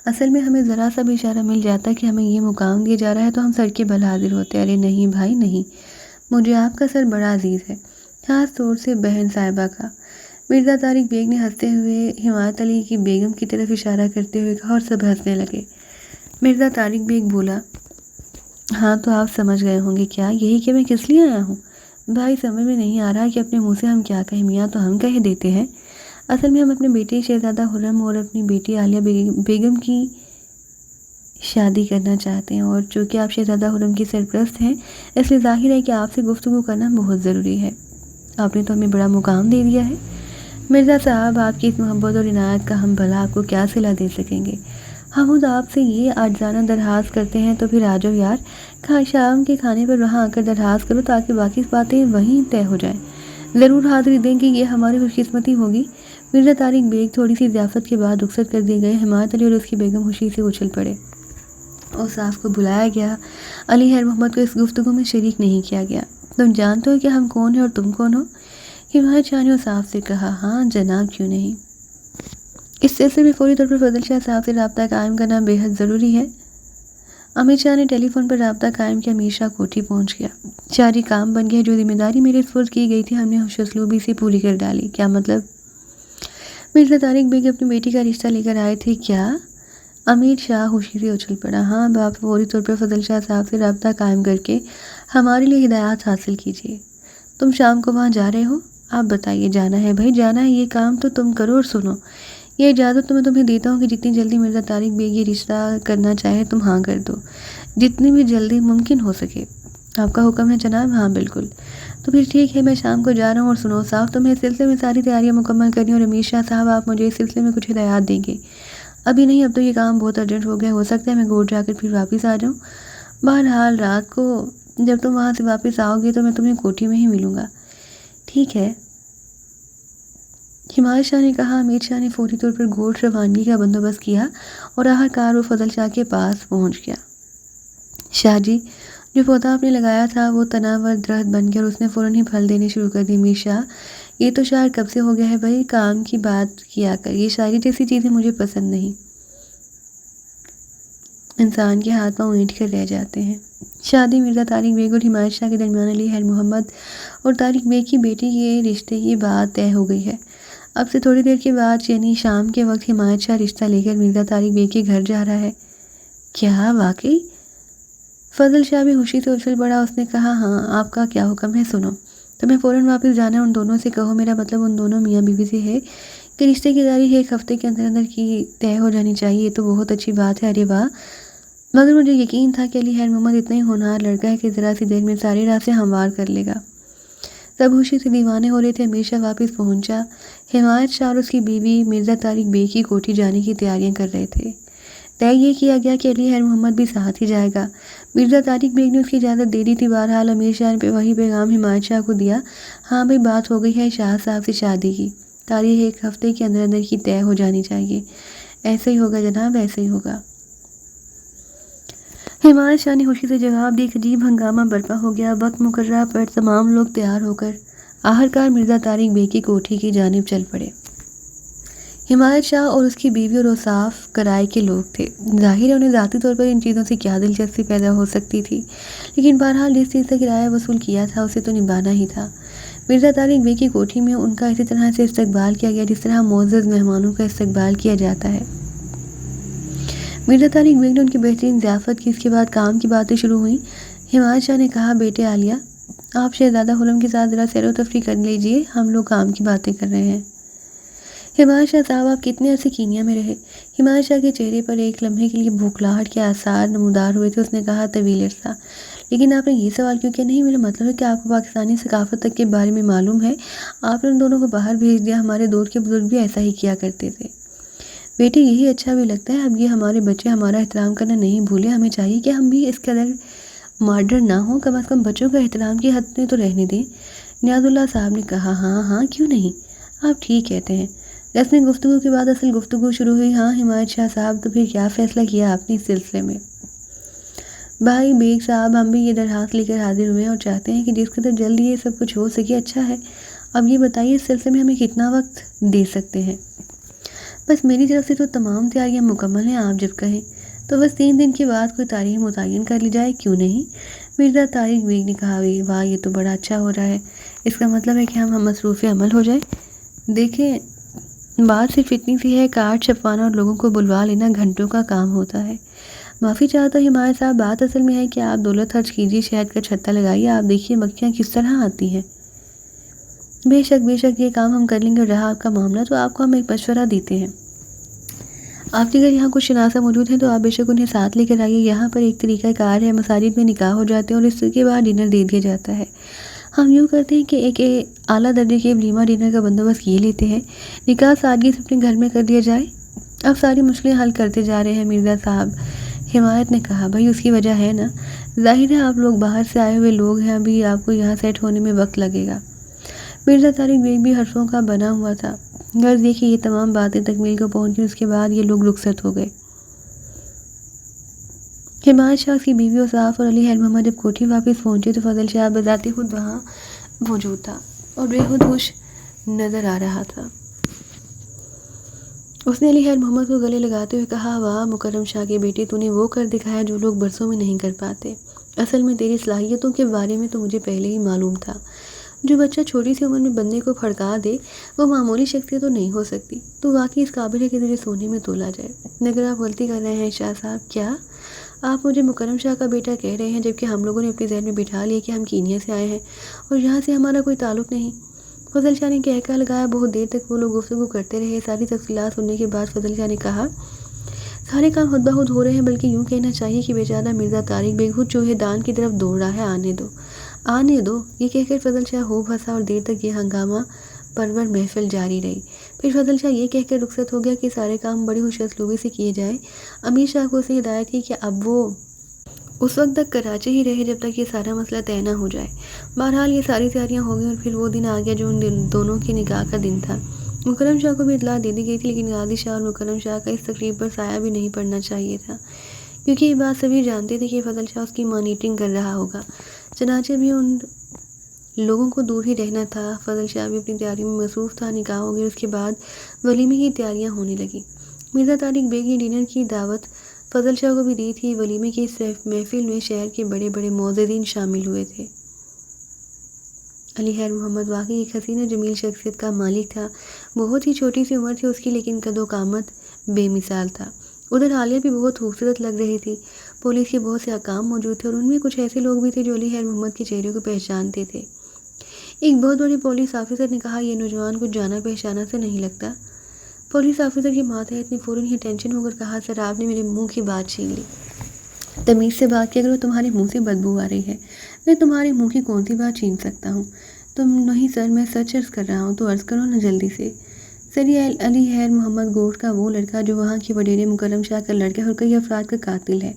اصل میں ہمیں ذرا سا بھی اشارہ مل جاتا کہ ہمیں یہ مقام دیا جا رہا ہے تو ہم سر کے بل حاضر ہوتے۔ ارے نہیں بھائی نہیں، مجھے آپ کا سر بڑا عزیز ہے، خاص طور سے بہن صاحبہ کا۔ مرزا طارق بیگ نے ہنستے ہوئے حمایت علی کی بیگم کی طرف اشارہ کرتے ہوئے کہا اور سب ہنسنے لگے۔ مرزا طارق بیگ بولا، ہاں تو آپ سمجھ گئے ہوں گے کیا، یہی کہ میں کس لیے آیا ہوں؟ بھائی سمجھ میں نہیں آ رہا کہ اپنے منہ سے ہم کیا کہیں، میاں تو ہم کہہ دیتے ہیں۔ اصل میں ہم اپنے بیٹے شہزادہ خرم اور اپنی بیٹی عالیہ بیگم کی شادی کرنا چاہتے ہیں، اور چونکہ آپ شہزادہ خرم کی سرپرست ہیں اس لیے ظاہر ہے کہ آپ سے گفتگو کرنا بہت ضروری ہے۔ آپ نے تو ہمیں بڑا مقام دے دیا ہے مرزا صاحب، آپ کی اس محبت اور عنایت کا ہم بھلا آپ کو کیا صلہ دے سکیں گے؟ ہم خود آپ سے یہ عاجزانہ درخواست کرتے ہیں تو پھر آ جاؤ یار، شام کے کھانے پر وہاں آ کر درخواست کرو تاکہ باقی باتیں وہیں طے ہو جائیں۔ ضرور حاضری دیں کہ یہ ہماری خوش قسمتی ہوگی۔ مرزا طارق بیگ تھوڑی سی ضیافت کے بعد رخصت کر دیے گئے۔ حمایت علی اور اس کی بیگم خوشی سے اچھل پڑے۔ اوصاف کو بلایا گیا، علی خیر محمد کو اس گفتگو میں شریک نہیں کیا گیا۔ تم جانتے ہو کہ ہم کون ہیں اور تم کون ہو؟ حمایت شاہ نے اوصاف سے کہا۔ ہاں جناب، کیوں نہیں۔ اس سلسلے میں فوری طور پر فضل شاہ صاحب سے رابطہ قائم کرنا بے حد ضروری ہے۔ امیر شاہ نے ٹیلی فون پر رابطہ قائم کیا۔ امیر شاہ کوٹھی پہنچ گیا۔ جاری کام بن گیا، جو ذمہ داری میرے سپرد کی گئی تھی ہم نے خوش اسلوبی سے پوری کر ڈالی۔ کیا مطلب؟ مرزا طارق بیگ اپنی بیٹی کا رشتہ لے کر آئے تھے کیا؟ امیر شاہ خوشی سے اچھل پڑا۔ ہاں باپ، فوری طور پر فضل شاہ صاحب سے رابطہ قائم کر کے ہمارے لیے ہدایات حاصل کیجیے۔ تم شام کو وہاں جا رہے ہو؟ آپ بتائیے۔ جانا ہے بھائی جانا ہے، یہ کام تو تم کرو اور سنو، یہ اجازت تو میں تمہیں دیتا ہوں کہ جتنی جلدی مرزا طارق بیگ یہ رشتہ کرنا چاہے تم ہاں کر دو، جتنی بھی جلدی ممکن ہو سکے۔ آپ کا حکم ہے جناب؟ ہاں بالکل۔ تو پھر ٹھیک ہے، میں شام کو جا رہا ہوں، اور سنو صاحب، تمہیں اس سلسلے میں ساری تیاریاں مکمل کرنی، اور امیر شاہ صاحب آپ مجھے اس سلسلے میں کچھ ہدایات دیں گے۔ ابھی نہیں، اب تو یہ کام بہت ارجنٹ ہو گیا، ہو سکتا ہے میں کوٹ جا کر پھر واپس آ جاؤں۔ بہرحال رات کو جب تم وہاں سے واپس آؤ گے تو میں تمہیں کوٹھی میں ہی ملوں گا۔ ٹھیک ہے، ہمایت شاہ نے کہا۔ امیر شاہ نے فوری طور پر گوشت روانگی کا بندوبست کیا اور آخرکار وہ فضل شاہ کے پاس پہنچ گیا۔ شاہ جی، جو پودا آپ نے لگایا تھا وہ تناور درخت بن گیا اور اس نے فوراً ہی پھل دینے شروع کر دی۔ امیر شاہ، یہ تو شاعر کب سے ہو گیا ہے بھائی، کام کی بات کیا کر، یہ شاعری جیسی چیزیں مجھے پسند نہیں، انسان کے ہاتھ پاؤں اینٹ کر رہ جاتے ہیں۔ شادی مرزا طارق بیگ اور ہمایت شاہ کے درمیان علی خیر محمد اور طارق بیگ کی بیٹی کے رشتے کی بات طے ہو گئی ہے۔ اب سے تھوڑی دیر کے بعد یعنی شام کے وقت ہمایت شاہ رشتہ لے کر مرزا طارق بیگ کے گھر جا رہا ہے۔ کیا واقعی؟ فضل شاہ بھی خوشی سے اچھل پڑا۔ اس نے کہا، ہاں، آپ کا کیا حکم ہے، سنو، تمہیں فوراً واپس جانا ہے، ان دونوں سے کہو، میرا مطلب ان دونوں میاں بیوی سے ہے کہ رشتے کی تاریخ ایک ہفتے کے اندر اندر کی طے ہو جانی چاہیے۔ یہ تو بہت اچھی بات ہے، ارے واہ، مگر مجھے یقین تھا کہ علی خیر محمد اتنا ہی ہونہار لڑکا ہے کہ ذرا سی دیر میں سارے راستے ہموار کر لے گا۔ سب خوشی سے دیوانے ہو رہے تھے۔ امیر شاہ واپس پہنچا۔ ہمایت شاہ اور اس کی بیوی مرزا طارق بیگ کی کوٹھی جانے کی تیاریاں کر رہے تھے۔ طے یہ کیا گیا کہ علی خیر محمد بھی ساتھ ہی جائے گا۔ مرزا طارق بیگ نے اس کی اجازت دے دی تھی۔ بہرحال امیر شاہ نے وہی پیغام ہمایت شاہ کو دیا، ہاں بھائی، بات ہو گئی ہے شاہ صاحب سے شادی کی، تاریخ ایک ہفتے کے اندر اندر کی طے ہو جانی چاہیے۔ ایسے ہی ہوگا جناب، ایسے ہی ہوگا۔ ہمایت شاہ نے خوشی سے جواب دی۔ ایک عجیب ہنگامہ برپا ہو گیا۔ وقت مقررہ پر تمام لوگ تیار ہو کر آخرکار مرزا طارق بیگ کی کوٹھی کی جانب چل پڑے۔ ہمایت شاہ اور اس کی بیوی اور اوصاف کرائے کے لوگ تھے۔ ظاہر ہے انہیں ذاتی طور پر ان چیزوں سے کیا دلچسپی پیدا ہو سکتی تھی، لیکن بہرحال جس چیز سے کرایہ وصول کیا تھا اسے تو نبھانا ہی تھا۔ مرزا طارق بیگ کی کوٹھی میں ان کا اسی طرح سے استقبال کیا گیا جس طرح معزز مہمانوں کا استقبال کیا جاتا ہے۔ مرزا طارق بیگ نے ان کی بہترین ضیافت کی۔ اس کے بعد کام کی باتیں شروع ہوئیں۔ ہمایت شاہ نے کہا، بیٹے عالیہ، آپ شہزادہ خرم کے ساتھ ذرا سیر و تفریح کر لیجئے، ہم لوگ کام کی باتیں کر رہے ہیں۔ ہمایت شاہ صاحب، آپ کتنے عرصے کینیا میں رہے؟ ہمایت شاہ کے چہرے پر ایک لمحے کے لیے بھوکلاہٹ کے آثار نمودار ہوئے تھے۔ اس نے کہا، طویل عرصہ۔ لیکن آپ نے یہ سوال کیوں کیا؟ نہیں، میرا مطلب ہے کہ آپ کو پاکستانی ثقافت تک کے بارے میں معلوم ہے، آپ نے ان دونوں کو باہر بھیج دیا، ہمارے دور کے بزرگ بھی ایسا ہی کیا کرتے تھے۔ بیٹے، یہی اچھا بھی لگتا ہے، اب یہ ہمارے بچے ہمارا احترام کرنا نہیں بھولے، ہمیں چاہیے کہ ہم بھی اس قدر ماڈرن نہ ہوں، کم از کم بچوں کا احترام کی حد میں تو رہنے دیں۔ نیاز اللہ صاحب نے کہا، ہاں ہاں، کیوں نہیں، آپ ٹھیک کہتے ہیں۔ رسمی گفتگو کے بعد اصل گفتگو شروع ہوئی۔ ہاں ہمایت شاہ صاحب، تو پھر کیا فیصلہ کیا آپ نے اس سلسلے میں؟ بھائی بیگ صاحب، ہم بھی یہ درخواست لے کر حاضر ہوئے ہیں اور چاہتے ہیں کہ جس قدر جلد یہ سب کچھ ہو سکے اچھا ہے۔ اب یہ بتائیے، اس سلسلے میں ہمیں کتنا وقت دے سکتے ہیں؟ بس میری طرف سے تو تمام تیاریاں مکمل ہیں، آپ جب کہیں تو بس 3 دن کے بعد کوئی تاریخ متعین کر لی جائے، کیوں نہیں؟ مرزا طارق بیگ نے کہا، واہ، یہ تو بڑا اچھا ہو رہا ہے، اس کا مطلب ہے کہ ہم مصروف عمل ہو جائیں۔ دیکھیں، بات صرف اتنی سی ہے، کارڈ چھپوانا اور لوگوں کو بلوا لینا گھنٹوں کا کام ہوتا ہے۔ معافی چاہتا ہوں ہمایت صاحب، بات اصل میں ہے کہ آپ دولت خرچ کیجیے، شہد کا چھتا لگائیے، آپ دیکھیے مکھیاں کس طرح آتی ہیں۔ بے شک یہ کام ہم کر لیں گے، اور رہا آپ کا معاملہ تو آپ کو ہم ایک مشورہ دیتے ہیں۔ آپ کے اگر یہاں کچھ شناسہ موجود ہیں تو آپ بے شک انہیں ساتھ لے کر آئیے۔ یہاں پر ایک طریقہ کار ہے، مساجد میں نکاح ہو جاتے ہیں اور اس کے بعد ڈنر دے دیا جاتا ہے۔ ہم یوں کرتے ہیں کہ ایک اعلیٰ درجے کے ولیمہ ڈنر کا بندوبست یہ لیتے ہیں، نکاح سادگی سے اپنے گھر میں کر دیا جائے۔ اب ساری مشکلیں حل کرتے جا رہے ہیں مرزا صاحب، ہمایت نے کہا۔ بھائی اس کی وجہ ہے نا، ظاہر ہے آپ لوگ باہر سے آئے ہوئے لوگ ہیں، ابھی آپ کو یہاں سیٹ ہونے میں وقت لگے گا۔ مرزا طارق بیگ بھی حرفوں کا بنا ہوا تھا۔ غرض یہ کہ یہ تمام باتیں تکمیل کو پہنچی، اس کے بعد یہ لوگ رخصت ہو گئے۔ ہمایت شاہ، اس کی بیوی اوصاف اور علی خیر محمد جب کوٹھی واپس پہنچے تو فضل شاہ بذات خود وہاں موجود تھا اور بے حد خوش نظر آ رہا تھا۔ اس نے علی خیر محمد کو گلے لگاتے ہوئے کہا، واہ مکرم شاہ کے بیٹے، تو نے وہ کر دکھایا جو لوگ برسوں میں نہیں کر پاتے۔ اصل میں تیری صلاحیتوں کے بارے میں تو مجھے پہلے ہی معلوم تھا۔ جو بچہ چھوٹی سی عمر میں بندے کو پھڑکا دے وہ معمولی شخصیت تو نہیں ہو سکتی۔ تو واقعی اس قابل ہے کہ تجھے سونے میں تولا جائے، مگر آپ غلطی کر رہے ہیں شاہ صاحب۔ کیا آپ مجھے مکرم شاہ کا بیٹا کہہ رہے ہیں، جبکہ ہم لوگوں نے اپنے ذہن میں بٹھا لیا کہ ہم کینیا سے آئے ہیں اور یہاں سے ہمارا کوئی تعلق نہیں؟ فضل شاہ نے کہہ لگایا۔ بہت دیر تک وہ لوگ گفتگو کرتے رہے۔ ساری تفصیلات سننے کے بعد فضل شاہ نے کہا، سارے کام خود بخود ہو رہے ہیں، بلکہ یوں کہنا چاہیے کہ بیچارہ مرزا طارق بیگ خود چوہے دان کی طرف دوڑ رہا ہے، آنے دو۔ آنے دو، یہ کہہ کر فضل شاہ خوب ہنسا اور دیر تک یہ ہنگامہ پرور محفل جاری رہی۔ پھر فضل شاہ یہ کہہ کر رخصت ہو گیا کہ سارے کام بڑی خوش اسلوبی سے کیے جائیں۔ امیر شاہ کو اسے ہدایت کی کہ اب وہ اس وقت تک کراچی ہی رہے جب تک یہ سارا مسئلہ طے نہ ہو جائے۔ بہرحال یہ ساری تیاریاں ہو گئیں اور پھر وہ دن آ گیا جو ان دونوں کی نکاح کا دن تھا۔ مکرم شاہ کو بھی اطلاع دے دی گئی تھی، لیکن غازی شاہ اور مکرم شاہ کا اس تقریب پر سایہ بھی نہیں پڑنا چاہیے تھا، کیونکہ یہ بات سبھی جانتے تھے کہ فضل شاہ اس کی مانیٹرنگ کر رہا ہوگا۔ چنانچہ بھی ان لوگوں کو دور ہی رہنا تھا۔ فضل شاہ بھی اپنی تیاری میں مصروف تھا۔ نکاح ہو گیا، اس کے بعد ولیمے کی تیاریاں ہونے لگیں۔ مرزا طارق بیگ نے ڈنر کی دعوت فضل شاہ کو بھی دی تھی۔ ولیمے کی اس محفل میں شہر کے بڑے بڑے معززین شامل ہوئے تھے۔ علی خیر محمد واقعی ایک حسین و جمیل شخصیت کا مالک تھا۔ بہت ہی چھوٹی سی عمر تھی اس کی، لیکن قد و قامت بے مثال تھا۔ ادھر عالیہ بھی بہت خوبصورت لگ رہی تھی۔ پولیس کے بہت سے حکام موجود تھے اور ان میں کچھ ایسے لوگ بھی تھے جو علی خیر محمد کے چہرے کو پہچانتے تھے۔ ایک بہت بڑے پولیس آفیسر نے کہا، یہ نوجوان کچھ جانا پہچانا سے نہیں لگتا۔ پولیس آفیسر کی ماتحت نے فوراً ہی ٹینشن ہو کر کہا، سر آپ نے میرے منہ کی بات چھین لی، تمیز سے بات کیا کرو، تمہارے منہ سے بدبو آ رہی ہے۔ میں تمہارے منہ کی کون سی بات چھین سکتا ہوں؟ تم نہیں سر، میں سچ عرض کر رہا ہوں، تو عرض کرو نا جلدی سے۔ سر یہ علی خیر محمد گوٹھ کا وہ لڑکا جو وہاں کے وڈیرے مکرم شاہ کا لڑکا ہے اور کئی افراد کا قاتل ہے،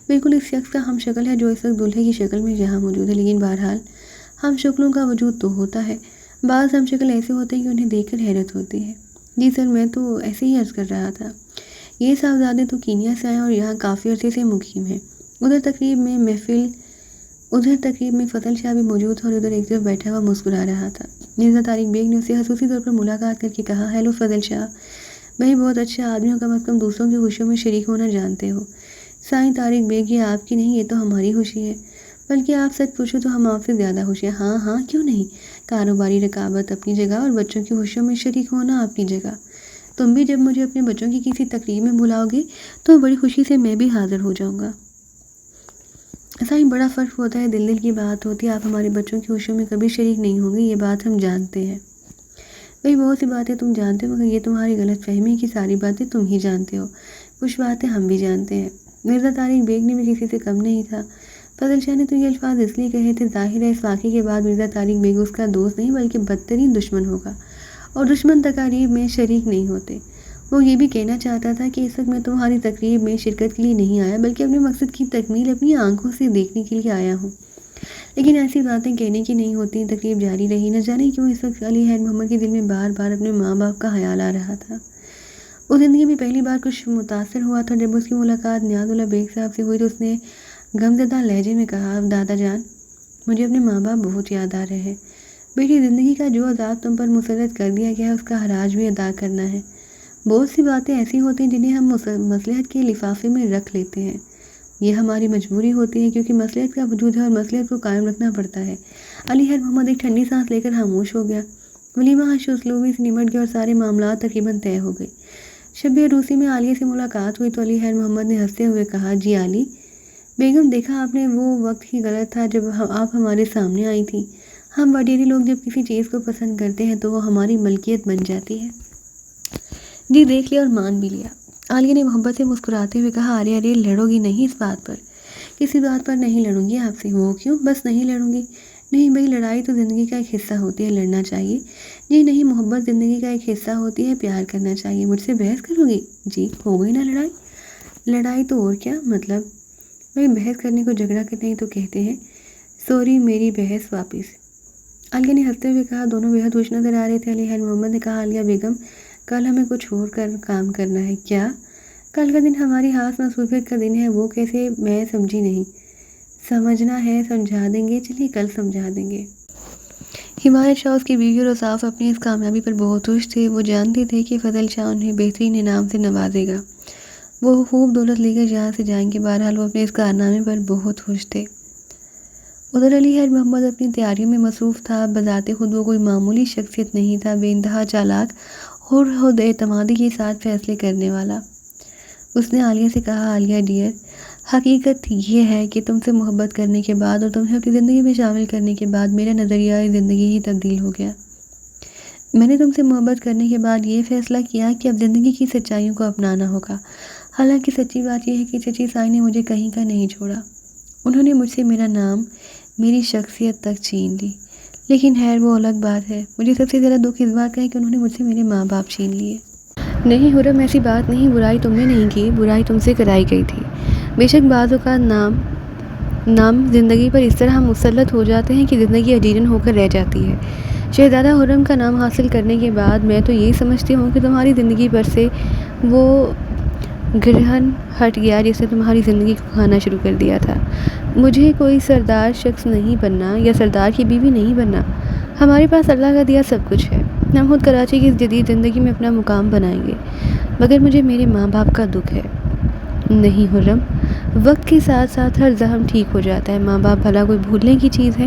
بالکل اس شخص کا ہم شکل ہے جو اس وقت دلہے کی شکل میں یہاں موجود ہے۔ لیکن بہرحال ہم شکلوں کا وجود تو ہوتا ہے، بعض ہم شکل ایسے ہوتے ہیں کہ انہیں دیکھ کر حیرت ہوتی ہے۔ جی سر، میں تو ایسے ہی عرض کر رہا تھا۔ یہ صاحبزادے تو کینیا سے آئے اور یہاں کافی عرصے سے مقیم ہیں۔ ادھر تقریب میں فضل شاہ بھی موجود تھا اور ادھر ایک طرف بیٹھا ہوا مسکرا رہا تھا۔ مرزا طارق بیگ نے اسے خصوصی طور پر ملاقات کر کے کہا، ہیلو فضل شاہ بھائی، بہت اچھا آدمی ہو، کم از کم دوسروں کی خوشیوں میں شریک ہونا جانتے ہو۔ سائیں طارق بیگ، یہ آپ کی نہیں، یہ تو ہماری خوشی ہے، بلکہ آپ سچ پوچھو تو ہم آپ سے زیادہ خوش ہیں۔ ہاں ہاں، کیوں نہیں، کاروباری رقابت اپنی جگہ اور بچوں کی خوشیوں میں شریک ہونا اپنی جگہ۔ تم بھی جب مجھے اپنے بچوں کی کسی تقریب میں بلاؤ گے تو بڑی خوشی سے میں بھی حاضر ہو جاؤں گا۔ سائیں بڑا فرق ہوتا ہے، دل کی بات ہوتی ہے، آپ ہمارے بچوں کی خوشیوں میں کبھی شریک نہیں ہوں گے، یہ بات ہم جانتے ہیں۔ بھئی بہت سی باتیں تم جانتے ہو، مگر یہ تمہاری غلط فہمی ہے کہ ساری باتیں تم ہی جانتے ہو، کچھ باتیں ہم بھی جانتے ہیں۔ مرزا طارق بیگ نے بھی کسی سے کم نہیں تھا۔ فضل شاہ نے تو یہ الفاظ اس لیے کہے تھے، ظاہر ہے اس واقعے کے بعد مرزا طارق بیگ اس کا دوست نہیں بلکہ بدترین دشمن ہوگا، اور دشمن تقاریب میں شریک نہیں ہوتے۔ وہ یہ بھی کہنا چاہتا تھا کہ اس وقت میں تمہاری تقریب میں شرکت کے لیے نہیں آیا، بلکہ اپنے مقصد کی تکمیل اپنی آنکھوں سے دیکھنے کے لیے آیا ہوں۔ لیکن ایسی باتیں کہنے کی نہیں ہوتی۔ تقریب جاری رہی۔ نہ جانے کیوں اس وقت علی خیر محمد کے دل میں بار بار اپنے ماں باپ کا خیال آ رہا تھا۔ وہ زندگی میں پہلی بار کچھ متاثر ہوا تھا جب اس کی ملاقات نیاز اللہ بیگ صاحب سے ہوئی تو اس نے غمزدہ لہجے میں کہا، دادا جان، مجھے اپنے ماں باپ بہت یاد آ رہے ہیں۔ بیٹی، زندگی کا جو عذاب تم پر مسلط کر دیا گیا ہے اس کا حراج بھی ادا کرنا ہے۔ بہت سی باتیں ایسی ہوتی ہیں جنہیں ہم مصلحت کے لفافے میں رکھ لیتے ہیں، یہ ہماری مجبوری ہوتی ہے، کیونکہ مصلحت کا وجود ہے اور مصلحت کو قائم رکھنا پڑتا ہے۔ علی خیر محمد ایک ٹھنڈی سانس لے کر خاموش ہو گیا۔ ولیمہ حش اسلوبی سے نمٹ گیا اور سارے معاملات تقریباً طے ہو گئے۔ شب عروسی میں عالیہ سے ملاقات ہوئی تو علی خیر محمد نے ہنستے ہوئے کہا، جی علی بیگم، دیکھا آپ نے، وہ وقت ہی غلط تھا جب آپ ہمارے سامنے آئی تھی۔ ہم وڈیرے لوگ جب کسی چیز کو پسند کرتے ہیں تو وہ ہماری ملکیت بن جاتی ہے۔ جی دیکھ لیا اور مان بھی لیا۔ عالیہ نے محبت سے مسکراتے ہوئے کہا، ارے ارے، لڑو گی نہیں اس بات پر؟ کسی بات پر نہیں لڑوں گی آپ سے۔ وہ کیوں؟ بس نہیں لڑوں گی؟ نہیں بھائی، لڑائی تو زندگی کا ایک حصہ ہوتی ہے، لڑنا چاہیے۔ جی نہیں، محبت زندگی کا ایک حصہ ہوتی ہے، پیار کرنا چاہیے۔ مجھ سے بحث کرو گی؟ جی ہو گئی نا لڑائی؟ لڑائی تو اور کیا مطلب؟ بھائی بحث کرنے کو جھگڑا کرتے ہیں تو کہتے ہیں سوری، میری بحث واپس۔ عالیہ نے ہنستے ہوئے کہا۔ دونوں بے حد خوش نظر آ رہے تھے۔ علی خیر محمد نے کہا، عالیہ بیگم، کل ہمیں کچھ اور کام کرنا ہے۔ کیا؟ کل کا دن ہماری خاص مصروفیت کا دن ہے۔ وہ کیسے؟ میں سمجھی نہیں۔ سمجھنا ہے، سمجھا دیں گے، چلیے کل سمجھا دیں گے۔ حمایت شاہ اس کی بیوی اور اصاف اپنی اس کامیابی پر بہت خوش تھے۔ وہ جانتے تھے کہ فضل شاہ انہیں بہترین انعام سے نوازے گا، وہ خوب دولت لے کر یہاں سے جائیں گے۔ بہرحال وہ اپنے اس کارنامے پر بہت خوش تھے۔ ادھر علی خیر محمد اپنی تیاریوں میں مصروف تھا۔ بذات خود وہ کوئی معمولی شخصیت نہیں تھا، بے انتہا چالاک اور خود اعتمادی کے ساتھ فیصلے کرنے والا۔ اس نے عالیہ سے کہا، عالیہ ڈیئر، حقیقت یہ ہے کہ تم سے محبت کرنے کے بعد اور تمہیں اپنی زندگی میں شامل کرنے کے بعد میرا نظریہ زندگی ہی تبدیل ہو گیا۔ میں نے تم سے محبت کرنے کے بعد یہ فیصلہ کیا کہ اب زندگی کی سچائیوں کو اپنانا ہوگا۔ حالانکہ سچی بات یہ ہے کہ چچی سائیں نے مجھے کہیں کا نہیں چھوڑا۔ انہوں نے مجھ سے میرا نام، میری شخصیت تک چھین لی۔ لیکن خیر وہ الگ بات ہے، مجھے سب سے زیادہ دکھ اس بات کا ہے کہ انہوں نے مجھ سے میرے ماں باپ چھین لیے۔ نہیں حرم، ایسی بات نہیں، برائی تم نے نہیں کی، برائی تم سے کرائی گئی تھی۔ بے شک بعض اوقات نام زندگی پر اس طرح مسلط ہو جاتے ہیں کہ زندگی اجیرن ہو کر رہ جاتی ہے۔ شہزادہ حرم کا نام حاصل کرنے کے بعد میں تو یہی سمجھتی ہوں کہ تمہاری زندگی پر سے وہ گرہن ہٹ گیا جس نے تمہاری زندگی کو کھانا شروع کر دیا تھا۔ مجھے کوئی سردار شخص نہیں بننا یا سردار کی بیوی نہیں بننا، ہمارے پاس اللہ کا دیا سب کچھ ہے، ہم خود کراچی کی اس جدید زندگی میں اپنا مقام بنائیں گے، مگر مجھے میرے ماں باپ کا دکھ ہے۔ نہیں حرم، وقت کے ساتھ ساتھ ہر زخم ٹھیک ہو جاتا ہے، ماں باپ بھلا کوئی بھولنے کی چیز ہے؟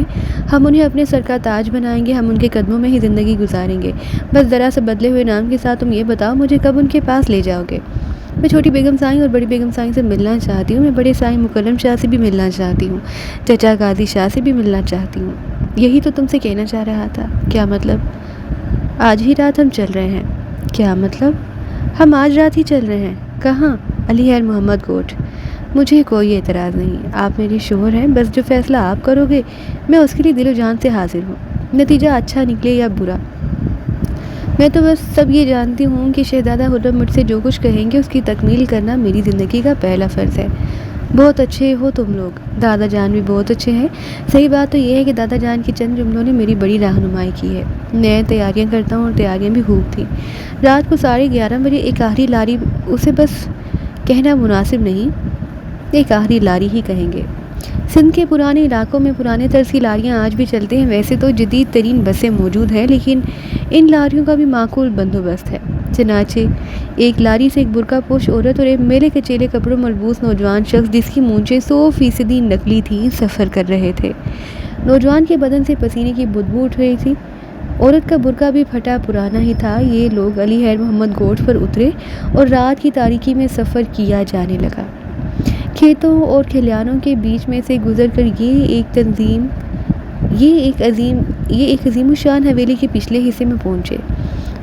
ہم انہیں اپنے سر کا تاج بنائیں گے، ہم ان کے قدموں میں ہی زندگی گزاریں گے، بس ذرا سے بدلے ہوئے نام کے ساتھ تم یہ بتاؤ مجھے کب ان کے پاس لے جاؤ گے؟ میں چھوٹی بیگم سائیں اور بڑی بیگم سائیں سے ملنا چاہتی ہوں، میں بڑے سائیں مکرم شاہ سے بھی ملنا چاہتی ہوں، چچا قاضی شاہ سے بھی ملنا چاہتی ہوں۔ یہی تو تم سے کہنا چاہ رہا تھا۔ کیا مطلب؟ آج ہی رات ہم چل رہے ہیں۔ کیا مطلب؟ ہم آج رات ہی چل رہے ہیں۔ کہاں؟ علی خیر محمد کوٹ۔ مجھے کوئی اعتراض نہیں، آپ میرے شوہر ہیں، بس جو فیصلہ آپ کرو گے میں اس کے لیے دل و جان سے حاضر ہوں، نتیجہ اچھا نکلے یا برا۔ میں تو بس سب یہ جانتی ہوں کہ شہزادہ حرم مجھ سے جو کچھ کہیں گے اس کی تکمیل کرنا میری زندگی کا پہلا فرض ہے۔ بہت اچھے ہو تم لوگ، دادا جان بھی بہت اچھے ہیں۔ صحیح بات تو یہ ہے کہ دادا جان کی چند جملوں نے میری بڑی رہنمائی کی ہے۔ میں تیاریاں کرتا ہوں اور تیاریاں بھی خوب تھیں۔ رات کو 11:30 بجے ایک آخری لاری، اسے بس کہنا مناسب نہیں، ایک آخری لاری ہی کہیں گے۔ سندھ کے پرانے علاقوں میں پرانے طرز کی لاریاں آج بھی چلتے ہیں، ویسے تو جدید ترین بسیں موجود ہیں لیکن ان لاریوں کا بھی معقول بندوبست ہے۔ چنانچہ ایک لاری سے ایک برقع پوش عورت اور ایک میلے کے چیلے کپڑوں ملبوس نوجوان شخص جس کی مونچھیں 100% نقلی تھیں سفر کر رہے تھے۔ نوجوان کے بدن سے پسینے کی بدبو اٹھ رہی تھی، عورت کا برقع بھی پھٹا پرانا ہی تھا۔ یہ لوگ علی خیر محمد گوٹھ پر اترے اور رات کی تاریکی میں سفر کیا جانے لگا۔ کھیتوں اور کھلیانوں کے بیچ میں سے گزر کر یہ ایک عظیم الشان حویلی کے پچھلے حصے میں پہنچے۔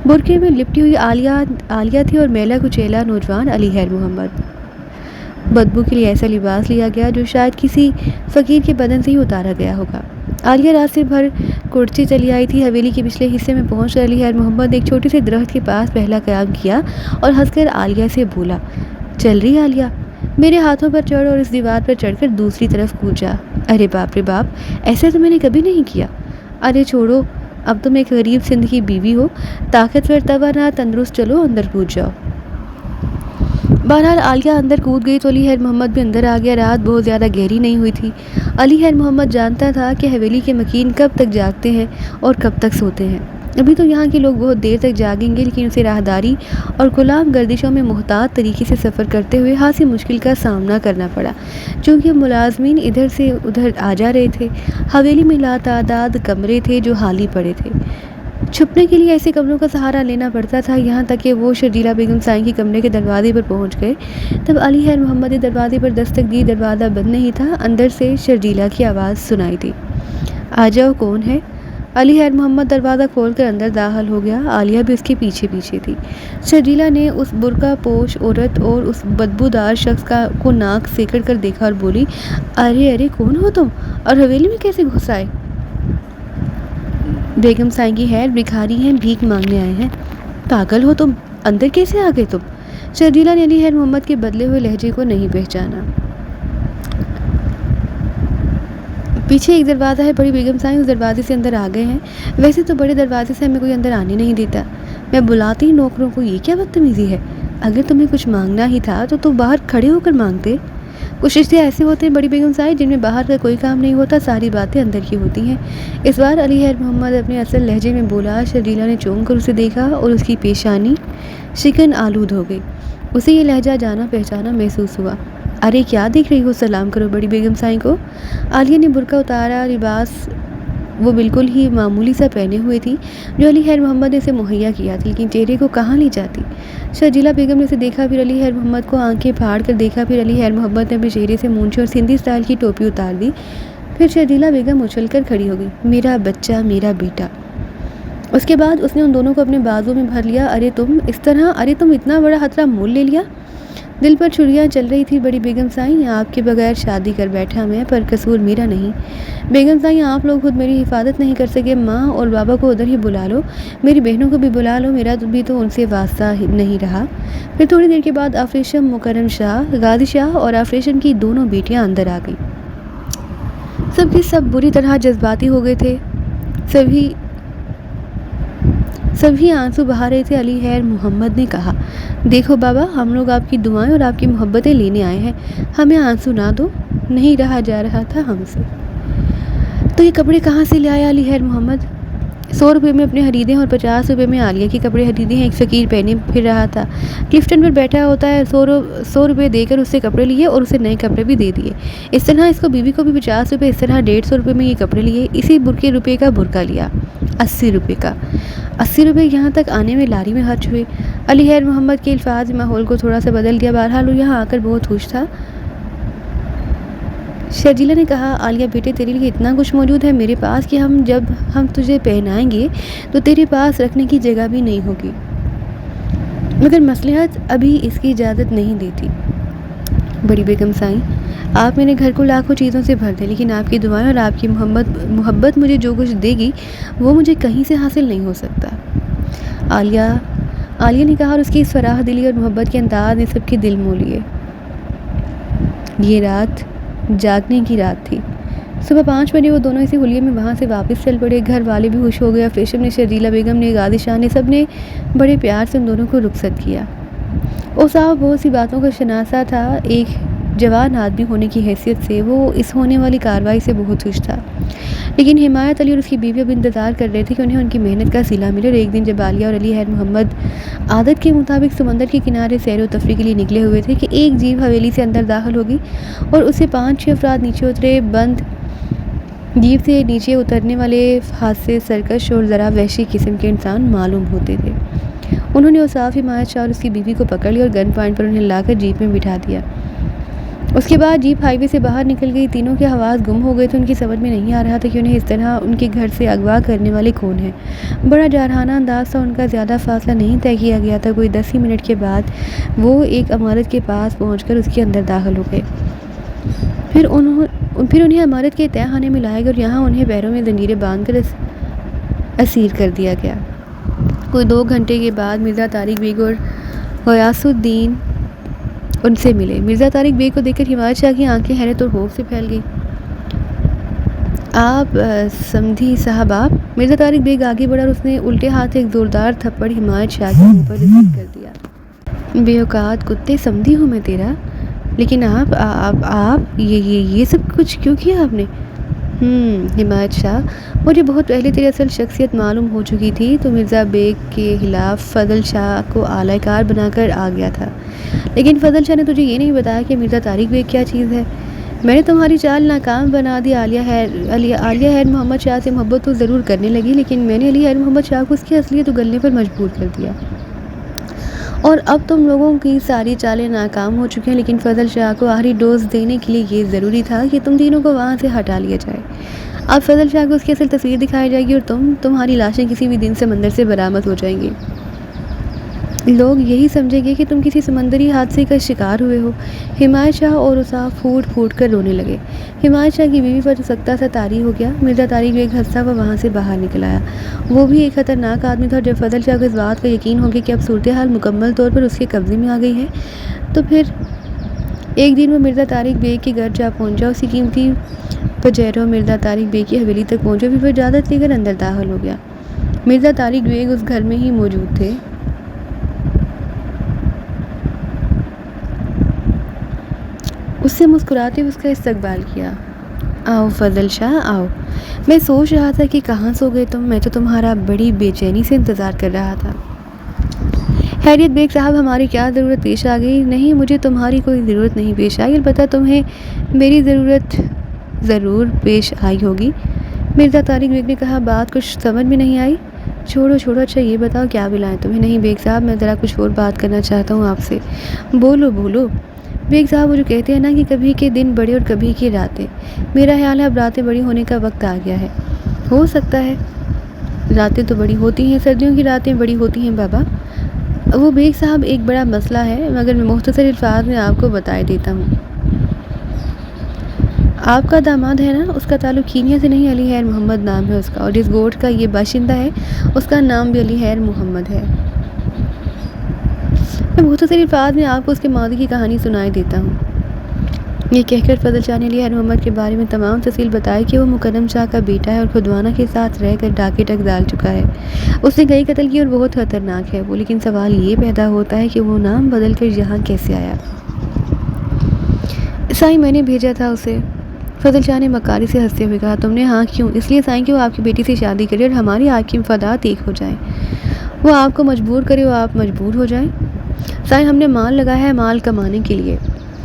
برقعے میں لپٹی ہوئی عالیہ تھی اور میلا کچیلا نوجوان علی خیر محمد۔ بدبو کے لیے ایسا لباس لیا گیا جو شاید کسی فقیر کے بدن سے ہی اتارا گیا ہوگا۔ عالیہ راستے بھر کوڑچے چلی آئی تھی۔ حویلی کے پچھلے حصے میں پہنچ کر علی خیر محمد نے ایک چھوٹے سے درخت کے پاس پہلا قیام کیا اور ہنس کر عالیہ سے بولا، چل رہی عالیہ؟ میرے ہاتھوں پر چڑھ اور اس دیوار پر چڑھ کر دوسری طرف کود جا۔ ارے باپ رے باپ، ایسا تو میں نے کبھی نہیں کیا۔ ارے چھوڑو، اب تم ایک غریب سندھ کی بیوی ہو، طاقتور توانا تندرست، چلو اندر کود جاؤ۔ بہرحال عالیہ اندر کود گئی تو علی خیر محمد بھی اندر آ گیا۔ رات بہت زیادہ گہری نہیں ہوئی تھی۔ علی خیر محمد جانتا تھا کہ حویلی کے مکین کب تک جاگتے ہیں اور کب تک سوتے ہیں۔ ابھی تو یہاں کے لوگ بہت دیر تک جاگیں گے، لیکن اسے راہداری اور غلام گردشوں میں محتاط طریقے سے سفر کرتے ہوئے خاصی مشکل کا سامنا کرنا پڑا، چونکہ ملازمین ادھر سے ادھر آ جا رہے تھے۔ حویلی میں لاتعداد کمرے تھے جو خالی پڑے تھے۔ چھپنے کے لیے ایسے کمروں کا سہارا لینا پڑتا تھا، یہاں تک کہ وہ شرجیلا بیگم سائیں کے کمرے کے دروازے پر پہنچ گئے۔ تب علی خیر محمد نے دروازے پر دستک دی۔ دروازہ بند نہیں تھا، اندر سے شرجیلا کی آواز سنائی دی، آ جاؤ، کون ہے؟ علی خیر محمد دروازہ کھول کر اندر داخل ہو گیا۔ عالیہ بھی اس کے پیچھے پیچھے تھی۔ شرجیلا نے اس برقع پوش عورت اور اس بدبودار شخص کو ناک سیکڑ کر دیکھا اور بولی، ارے کون ہو تم اور حویلی میں کیسے گھس آئے؟ بیگم سائیں کی خیر، بھکاری ہیں، بھیک مانگنے آئے ہیں۔ پاگل ہو تم، اندر کیسے آ گئے تم؟ شرجیلا نے علی خیر محمد کے بدلے ہوئے لہجے کو نہیں پہچانا۔ پیچھے ایک دروازہ ہے، بڑی بیگم سائیں اس دروازے سے اندر آ گئے ہیں۔ ویسے تو بڑے دروازے سے ہمیں کوئی اندر آنے نہیں دیتا، میں بلاتی نوکروں کو، یہ کیا بدتمیزی ہے؟ اگر تمہیں کچھ مانگنا ہی تھا تو باہر کھڑے ہو کر مانگتے۔ کچھ رشتے ایسے ہوتے ہیں بڑی بیگم سائیں جن میں باہر کا کوئی کام نہیں ہوتا، ساری باتیں اندر کی ہوتی ہیں۔ اس بار علی خیر محمد اپنے اصل لہجے میں بولا۔ شرجیلا نے چونک کر اسے دیکھا اور اس کی پیشانی شکن آلود ہو گئی، اسے یہ لہجہ جانا پہچانا محسوس ہوا۔ ارے کیا دیکھ رہی ہو، سلام کرو بڑی بیگم سائیں کو۔ عالیہ نے برقع اتارا، لباس وہ بالکل ہی معمولی سا پہنے ہوئے تھی جو علی خیر محمد نے اسے مہیا کیا تھا، لیکن چہرے کو کہاں لے جاتی۔ شرجیلا بیگم نے اسے دیکھا، پھر علی خیر محمد کو آنکھیں پھاڑ کر دیکھا، پھر علی خیر محمد نے اپنے چہرے سے مونچھیں اور سندھی اسٹائل کی ٹوپی اتار دی۔ پھر شرجیلا بیگم اچھل کر کھڑی ہو گئی، میرا بچہ، میرا بیٹا۔ اس کے بعد اس نے ان دونوں کو اپنے بازو میں بھر لیا۔ ارے تم اتنا بڑا خطرہ مول لے لیا؟ دل پر چھریاں چل رہی تھی بڑی بیگم سائیں، آپ کے بغیر شادی کر بیٹھا میں، پر قصور میرا نہیں۔ بیگم سائیں آپ لوگ خود میری حفاظت نہیں کر سکے، ماں اور بابا کو ادھر ہی بلا لو، میری بہنوں کو بھی بلا لو، میرا بھی تو ان سے واسطہ نہیں رہا۔ پھر تھوڑی دیر کے بعد آفریشم مکرم شاہ، غازی شاہ اور آفریشم کی دونوں بیٹیاں اندر آ گئیں۔ سب کے سب بری طرح جذباتی ہو گئے تھے، سبھی آنسو بہا رہے تھے۔ علی خیر محمد نے کہا، دیکھو بابا، ہم لوگ آپ کی دعائیں اور آپ کی محبتیں لینے آئے ہیں، ہمیں آنسو نہ دو۔ نہیں رہا جا رہا تھا ہم سے۔ تو یہ کپڑے کہاں سے لے آیا علی خیر محمد؟ 100 روپے میں اپنے خریدے اور 50 روپے میں عالیہ کے کپڑے خریدے ہیں۔ ایک فقیر پہنے پھر رہا تھا، کلفٹن پر بیٹھا ہوتا ہے، 100 روپے دے کر اس سے کپڑے لیے اور اسے نئے کپڑے بھی دے دیے۔ اس طرح اس کو بیوی کو بھی 50 روپے، اس طرح 150 روپے میں یہ کپڑے لیے۔ اسی روپے کا برقع لیا، 80 روپے کا۔ 80 روپے یہاں تک آنے میں لاری میں خرچ ہوئے۔ علی خیر محمد کے الفاظ ماحول کو تھوڑا سا بدل دیا۔ بہرحال وہ یہاں آ کر بہت خوش تھا۔ شرجیلا نے کہا، عالیہ بیٹے، تیرے لیے اتنا کچھ موجود ہے میرے پاس کہ جب ہم تجھے پہنائیں گے تو تیرے پاس رکھنے کی جگہ بھی نہیں ہوگی، مگر مصلحت ابھی اس کی اجازت نہیں دیتی۔ بڑی بیگم سائیں، آپ میرے گھر کو لاکھوں چیزوں سے بھر دیں، لیکن آپ کی دعائیں اور آپ کی محبت مجھے جو کچھ دے گی وہ مجھے کہیں سے حاصل نہیں ہو سکتا۔ عالیہ نے کہا، اور اس کی اس فراخ دلی اور محبت کے انداز نے سب کے دل مو لیے۔ یہ رات جاگنے کی رات تھی۔ صبح 5 بجے وہ دونوں اسی حلیے میں وہاں سے واپس چل پڑے۔ گھر والے بھی خوش ہو گئے۔ آفریشم نے، شرجیلا بیگم نے، غازی شاہ نے، سب نے بڑے پیار سے ان دونوں کو رخصت کیا۔ صاحب بہت سی باتوں کا شناسا تھا، ایک جوان آدمی ہونے کی حیثیت سے وہ اس ہونے والی کارروائی سے بہت خوش تھا، لیکن حمایت علی اور اس کی بیوی اب انتظار کر رہے تھے کہ انہیں ان کی محنت کا صلہ ملے۔ اور ایک دن جب عالیہ اور علی خیر محمد عادت کے مطابق سمندر کے کنارے سیر و تفریح کے لیے نکلے ہوئے تھے کہ ایک جیپ حویلی سے اندر داخل ہوگی اور اس سے 5-6 افراد نیچے اترے۔ بند جیپ سے نیچے اترنے والے ہاتھ سے سرکش اور ذرا وحشی قسم کے انسان معلوم ہوتے تھے۔ انہوں نے اوصاف حمایت شاہ اور اس کی بیوی کو پکڑ لیا اور گن پوائنٹ پر انہیں لا کر جیپ میں بٹھا دیا۔ اس کے بعد جیپ ہائی وے سے باہر نکل گئی۔ تینوں کے حواس گم ہو گئے تھے۔ ان کی سمجھ میں نہیں آ رہا تھا کہ انہیں اس طرح ان کے گھر سے اغوا کرنے والے کون ہیں۔ بڑا جارحانہ انداز تھا ان کا، زیادہ فاصلہ نہیں طے کیا گیا تھا۔ کوئی 10 ہی منٹ کے بعد وہ ایک عمارت کے پاس پہنچ کر اس کے اندر داخل ہو گئے۔ پھر انہیں عمارت کے تہہ خانے میں لایا گیا اور یہاں انہیں پیروں میں زنجیریں باندھ کر اسیر کر دیا گیا۔ کوئی 2 گھنٹے کے بعد مرزا طارق بیگ اور غیاث الدین ان سے ملے۔ مرزا طارق بیگ کو دیکھ کر حمایت شاہ کی آنکھیں حیرت اور خوف سے پھیل گئی۔ آپ سمدھی صاحب آپ؟ مرزا طارق بیگ آگے بڑھا اور اس نے الٹے ہاتھ سے ایک زوردار تھپڑ حمایت شاہ کے منہ پر رسید کر دیا۔ بے اوقات کتے، سمدھی ہوں میں تیرا، لیکن آپ یہ سب کچھ کیوں کیا آپ نے؟ حمایت شاہ، مجھے بہت پہلے تیری اصل شخصیت معلوم ہو چکی تھی۔ تو مرزا بیگ کے خلاف فضل شاہ کو اعلی کار بنا کر آ گیا تھا، لیکن فضل شاہ نے تجھے یہ نہیں بتایا کہ مرزا طارق بیگ کیا چیز ہے۔ میں نے تمہاری چال ناکام بنا دی۔ عالیہ خیر محمد شاہ سے محبت تو ضرور کرنے لگی، لیکن میں نے علی خیر محمد شاہ کو اس کی اصلیت اگلنے پر مجبور کر دیا، اور اب تم لوگوں کی ساری چالیں ناکام ہو چکی ہیں۔ لیکن فضل شاہ کو آخری ڈوز دینے کے لیے یہ ضروری تھا کہ تم تینوں کو وہاں سے ہٹا لیا جائے۔ اب فضل شاہ کو اس کی اصل تصویر دکھائی جائے گی اور تمہاری لاشیں کسی بھی دن سمندر سے برآمد ہو جائیں گی۔ لوگ یہی سمجھیں گے کہ تم کسی سمندری حادثے کا شکار ہوئے ہو۔ حمایت شاہ اور اوصاف پھوٹ پھوٹ کر رونے لگے۔ حمایت شاہ کی بیوی پر سکتا سا طاری ہو گیا۔ مرزا طارق بیگ ہنستا ہوا وہاں سے باہر نکل آیا۔ وہ بھی ایک خطرناک آدمی تھا، اور جب فضل شاہ کو اس بات کا یقین ہو گیا کہ اب صورتحال مکمل طور پر اس کے قبضے میں آ گئی ہے، تو پھر ایک دن وہ مرزا طارق بیگ کے گھر جا پہنچا۔ اسی قیمتی پجیرو مرزا طارق بیگ کی حویلی تک پہنچا، پھر وہ اجازت لے کر اندر داخل ہو گیا۔ مرزا طارق بیگ اس گھر میں ہی موجود تھے۔ اس سے مسکراتے ہوئے اس کا استقبال کیا۔ آؤ فضل شاہ آؤ، میں سوچ رہا تھا کہ کہاں سو گئے تم، میں تو تمہارا بڑی بے چینی سے انتظار کر رہا تھا۔ خیریت بیگ صاحب، ہماری کیا ضرورت پیش آ گئی؟ نہیں، مجھے تمہاری کوئی ضرورت نہیں پیش آئی، البتہ تمہیں میری ضرورت ضرور پیش آئی ہوگی۔ مرزا طارق بیگ نے کہا، بات کچھ سمجھ میں نہیں آئی۔ چھوڑو، اچھا یہ بتاؤ کیا بلائیں تمہیں؟ نہیں بیگ صاحب، میں ذرا کچھ اور بات کرنا چاہتا ہوں آپ سے۔ بولو بیگ صاحب، وہ جو کہتے ہیں نا کہ کبھی کے دن بڑے اور کبھی کی راتیں، میرا خیال ہے اب راتیں بڑی ہونے کا وقت آ گیا ہے۔ ہو سکتا ہے، راتیں تو بڑی ہوتی ہیں، سردیوں کی راتیں بڑی ہوتی ہیں بابا۔ وہ بیگ صاحب ایک بڑا مسئلہ ہے، مگر میں مختصر الفاظ میں آپ کو بتا دیتا ہوں۔ آپ کا داماد ہے نا، اس کا تعلق کینیا سے نہیں، علی خیر محمد نام ہے اس کا، اور جس گوٹ کا یہ باشندہ ہے اس کا نام بھی علی خیر محمد ہے۔ میں مختصر الفاظ میں آپ کو اس کے ماضی کی کہانی سنائے دیتا ہوں۔ یہ کہہ کر فضل شاہ نے علی خیر محمد کے بارے میں تمام تفصیل بتائی کہ وہ مکرم شاہ کا بیٹا ہے اور خدوانہ کے ساتھ رہ کر ڈاکے تک ڈال چکا ہے۔ اس نے کئی قتل کیے اور بہت خطرناک ہے وہ، لیکن سوال یہ پیدا ہوتا ہے کہ وہ نام بدل کر یہاں کیسے آیا؟ سائیں میں نے بھیجا تھا اسے، فضل شاہ نے مکاری سے ہنستے ہوئے کہا۔ تم نے؟ ہاں کیوں؟ اس لیے سائیں کہ وہ آپ کی بیٹی سے شادی کرے اور ہماری آگ کی مفادات ایک ہو جائیں، وہ آپ کو مجبور کرے اور آپ مجبور ہو جائیں۔ سائیں ہم نے مال لگایا ہے مال کمانے کے لیے،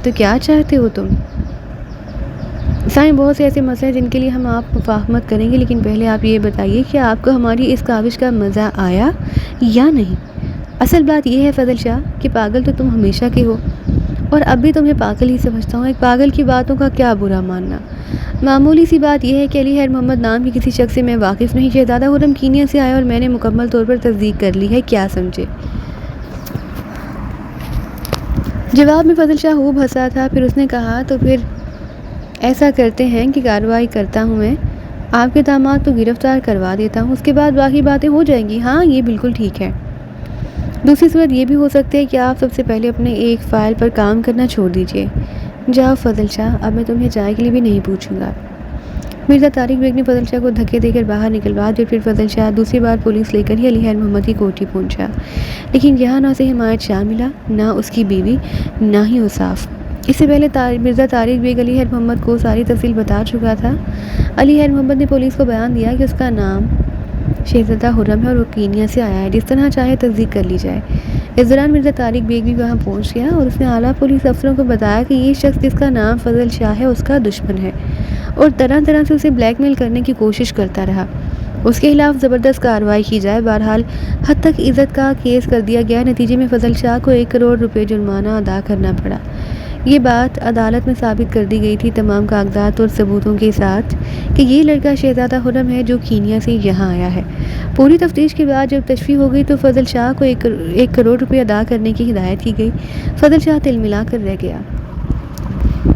تو کیا چاہتے ہو تم؟ سائیں بہت سے ایسے مسئلے ہیں جن کے لیے ہم آپ مفاہمت کریں گے، لیکن پہلے آپ یہ بتائیے کہ آپ کو ہماری اس کاوش کا مزہ آیا یا نہیں؟ اصل بات یہ ہے فضل شاہ کہ پاگل تو تم ہمیشہ کے ہو، اور اب بھی تمہیں پاگل ہی سمجھتا ہوں۔ ایک پاگل کی باتوں کا کیا برا ماننا؟ معمولی سی بات یہ ہے کہ علی خیر محمد نام کی کسی شخص سے میں واقف نہیں۔ شہزادہ خرم کینیا سے آیا اور میں نے مکمل طور پر تصدیق کر لی ہے، کیا سمجھے؟ جواب میں فضل شاہ خوب ہنسا تھا، پھر اس نے کہا تو پھر ایسا کرتے ہیں کہ کارروائی کرتا ہوں، میں آپ کے داماد کو گرفتار کروا دیتا ہوں، اس کے بعد باقی باتیں ہو جائیں گی۔ ہاں یہ بالکل ٹھیک ہے۔ دوسری صورت یہ بھی ہو سکتی ہے کہ آپ سب سے پہلے اپنے ایک فائل پر کام کرنا چھوڑ دیجئے۔ جاؤ فضل شاہ، اب میں تمہیں چائے کے لیے بھی نہیں پوچھوں گا۔ مرزا طارق بیگ نے فضل شاہ کو دھکے دے کر باہر نکلوا دیا، پھر فضل شاہ دوسری بار پولیس لے کر ہی علی خیر محمد کی کوٹھی پہنچا، لیکن یہاں نہ اسے حمایت شاہ ملا، نہ اس کی بیوی، نہ ہی اوصاف۔ اس سے پہلے مرزا طارق بیگ علی خیر محمد کو ساری تفصیل بتا چکا تھا۔ علی خیر محمد نے پولیس کو بیان دیا کہ اس کا نام شہزادہ خرم ہے اور وہ کینیا سے آیا ہے، جس طرح چاہے تصدیق کر لی جائے۔ اس دوران مرزا طارق بیگ بھی وہاں پہنچ گیا اور اس نے اعلیٰ پولیس افسروں کو بتایا کہ یہ شخص جس کا نام فضل شاہ ہے اس کا دشمن ہے اور طرح طرح سے اسے بلیک میل کرنے کی کوشش کرتا رہا، اس کے خلاف زبردست کارروائی کی جائے۔ بہرحال حد تک عزت کا کیس کر دیا گیا، نتیجے میں فضل شاہ کو 1 کروڑ روپے جرمانہ ادا کرنا پڑا۔ یہ بات عدالت میں ثابت کر دی گئی تھی تمام کاغذات اور ثبوتوں کے ساتھ کہ یہ لڑکا شہزادہ خرم ہے جو کینیا سے یہاں آیا ہے۔ پوری تفتیش کے بعد جب تشفی ہو گئی تو فضل شاہ کو 1 کروڑ روپے ادا کرنے کی ہدایت کی گئی۔ فضل شاہ تل ملا کر رہ گیا،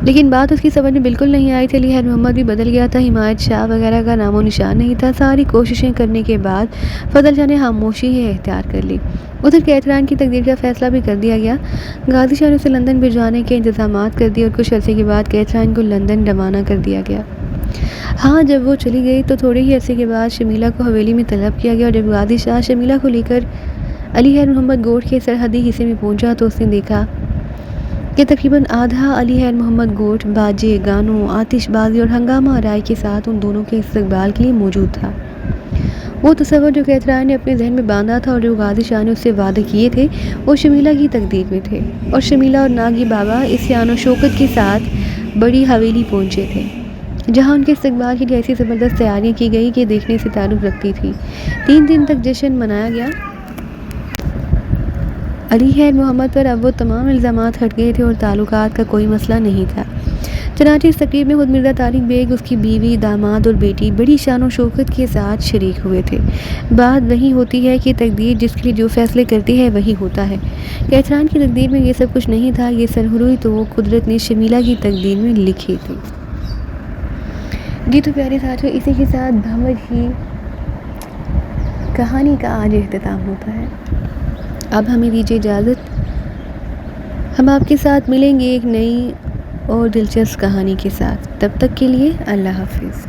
لیکن بات اس کی سمجھ میں بالکل نہیں آئی تھی۔ علی خیر محمد بھی بدل گیا تھا، حمایت شاہ وغیرہ کا نام و نشان نہیں تھا۔ ساری کوششیں کرنے کے بعد فضل شاہ نے خاموشی ہی اختیار کر لی۔ ادھر کیتران کی تقدیر کا فیصلہ بھی کر دیا گیا۔ غازی شاہ نے اسے لندن بھجوانے کے انتظامات کر دیے اور کچھ عرصے کے بعد کیتران کو لندن روانہ کر دیا گیا۔ ہاں جب وہ چلی گئی تو تھوڑے ہی عرصے کے بعد شمیلہ کو حویلی میں طلب کیا گیا، اور جب غازی شاہ شمیلہ کو لے کر علی خیر محمد گوٹھ کے سرحدی حصے میں پہنچا تو اس نے دیکھا کہ تقریباً آدھا علی خیر محمد گوٹھ باجے، گانوں، آتش بازی اور ہنگامہ آرائی کے ساتھ ان دونوں کے استقبال کے لیے موجود تھا۔ وہ تصور جو کیتران نے اپنے ذہن میں باندھا تھا اور جو غازی شاہ نے اس سے وعدے کیے تھے وہ شمیلہ کی تقدیر میں تھے، اور شمیلہ اور ناگی بابا اس شان و شوکت کے ساتھ بڑی حویلی پہنچے تھے، جہاں ان کے استقبال کے لیے ایسی زبردست تیاریاں کی گئی کہ دیکھنے سے تعلق رکھتی تھی۔ 3 دن تک جشن منایا گیا۔ علی خیر محمد پر اب وہ تمام الزامات ہٹ گئے تھے اور تعلقات کا کوئی مسئلہ نہیں تھا۔ چنانچہ اس تقریب میں خود مرزا طارق بیگ، اس کی بیوی، داماد اور بیٹی بڑی شان و شوکت کے ساتھ شریک ہوئے تھے۔ بات وہی ہوتی ہے کہ تقدیر جس کے لیے جو فیصلے کرتی ہے وہی ہوتا ہے۔ کیتران کی تقدیر میں یہ سب کچھ نہیں تھا، یہ سرہروئی تو قدرت نے شمیلہ کی تقدیر میں لکھی تھی۔ جی تو پیارے ساتھیو، اسی کے ساتھ بھنور کی کہانی کا آج اختتام ہوتا ہے۔ اب ہمیں دیجیے اجازت، ہم آپ کے ساتھ ملیں گے ایک نئی اور دلچسپ کہانی کے ساتھ۔ تب تک کے لیے اللہ حافظ۔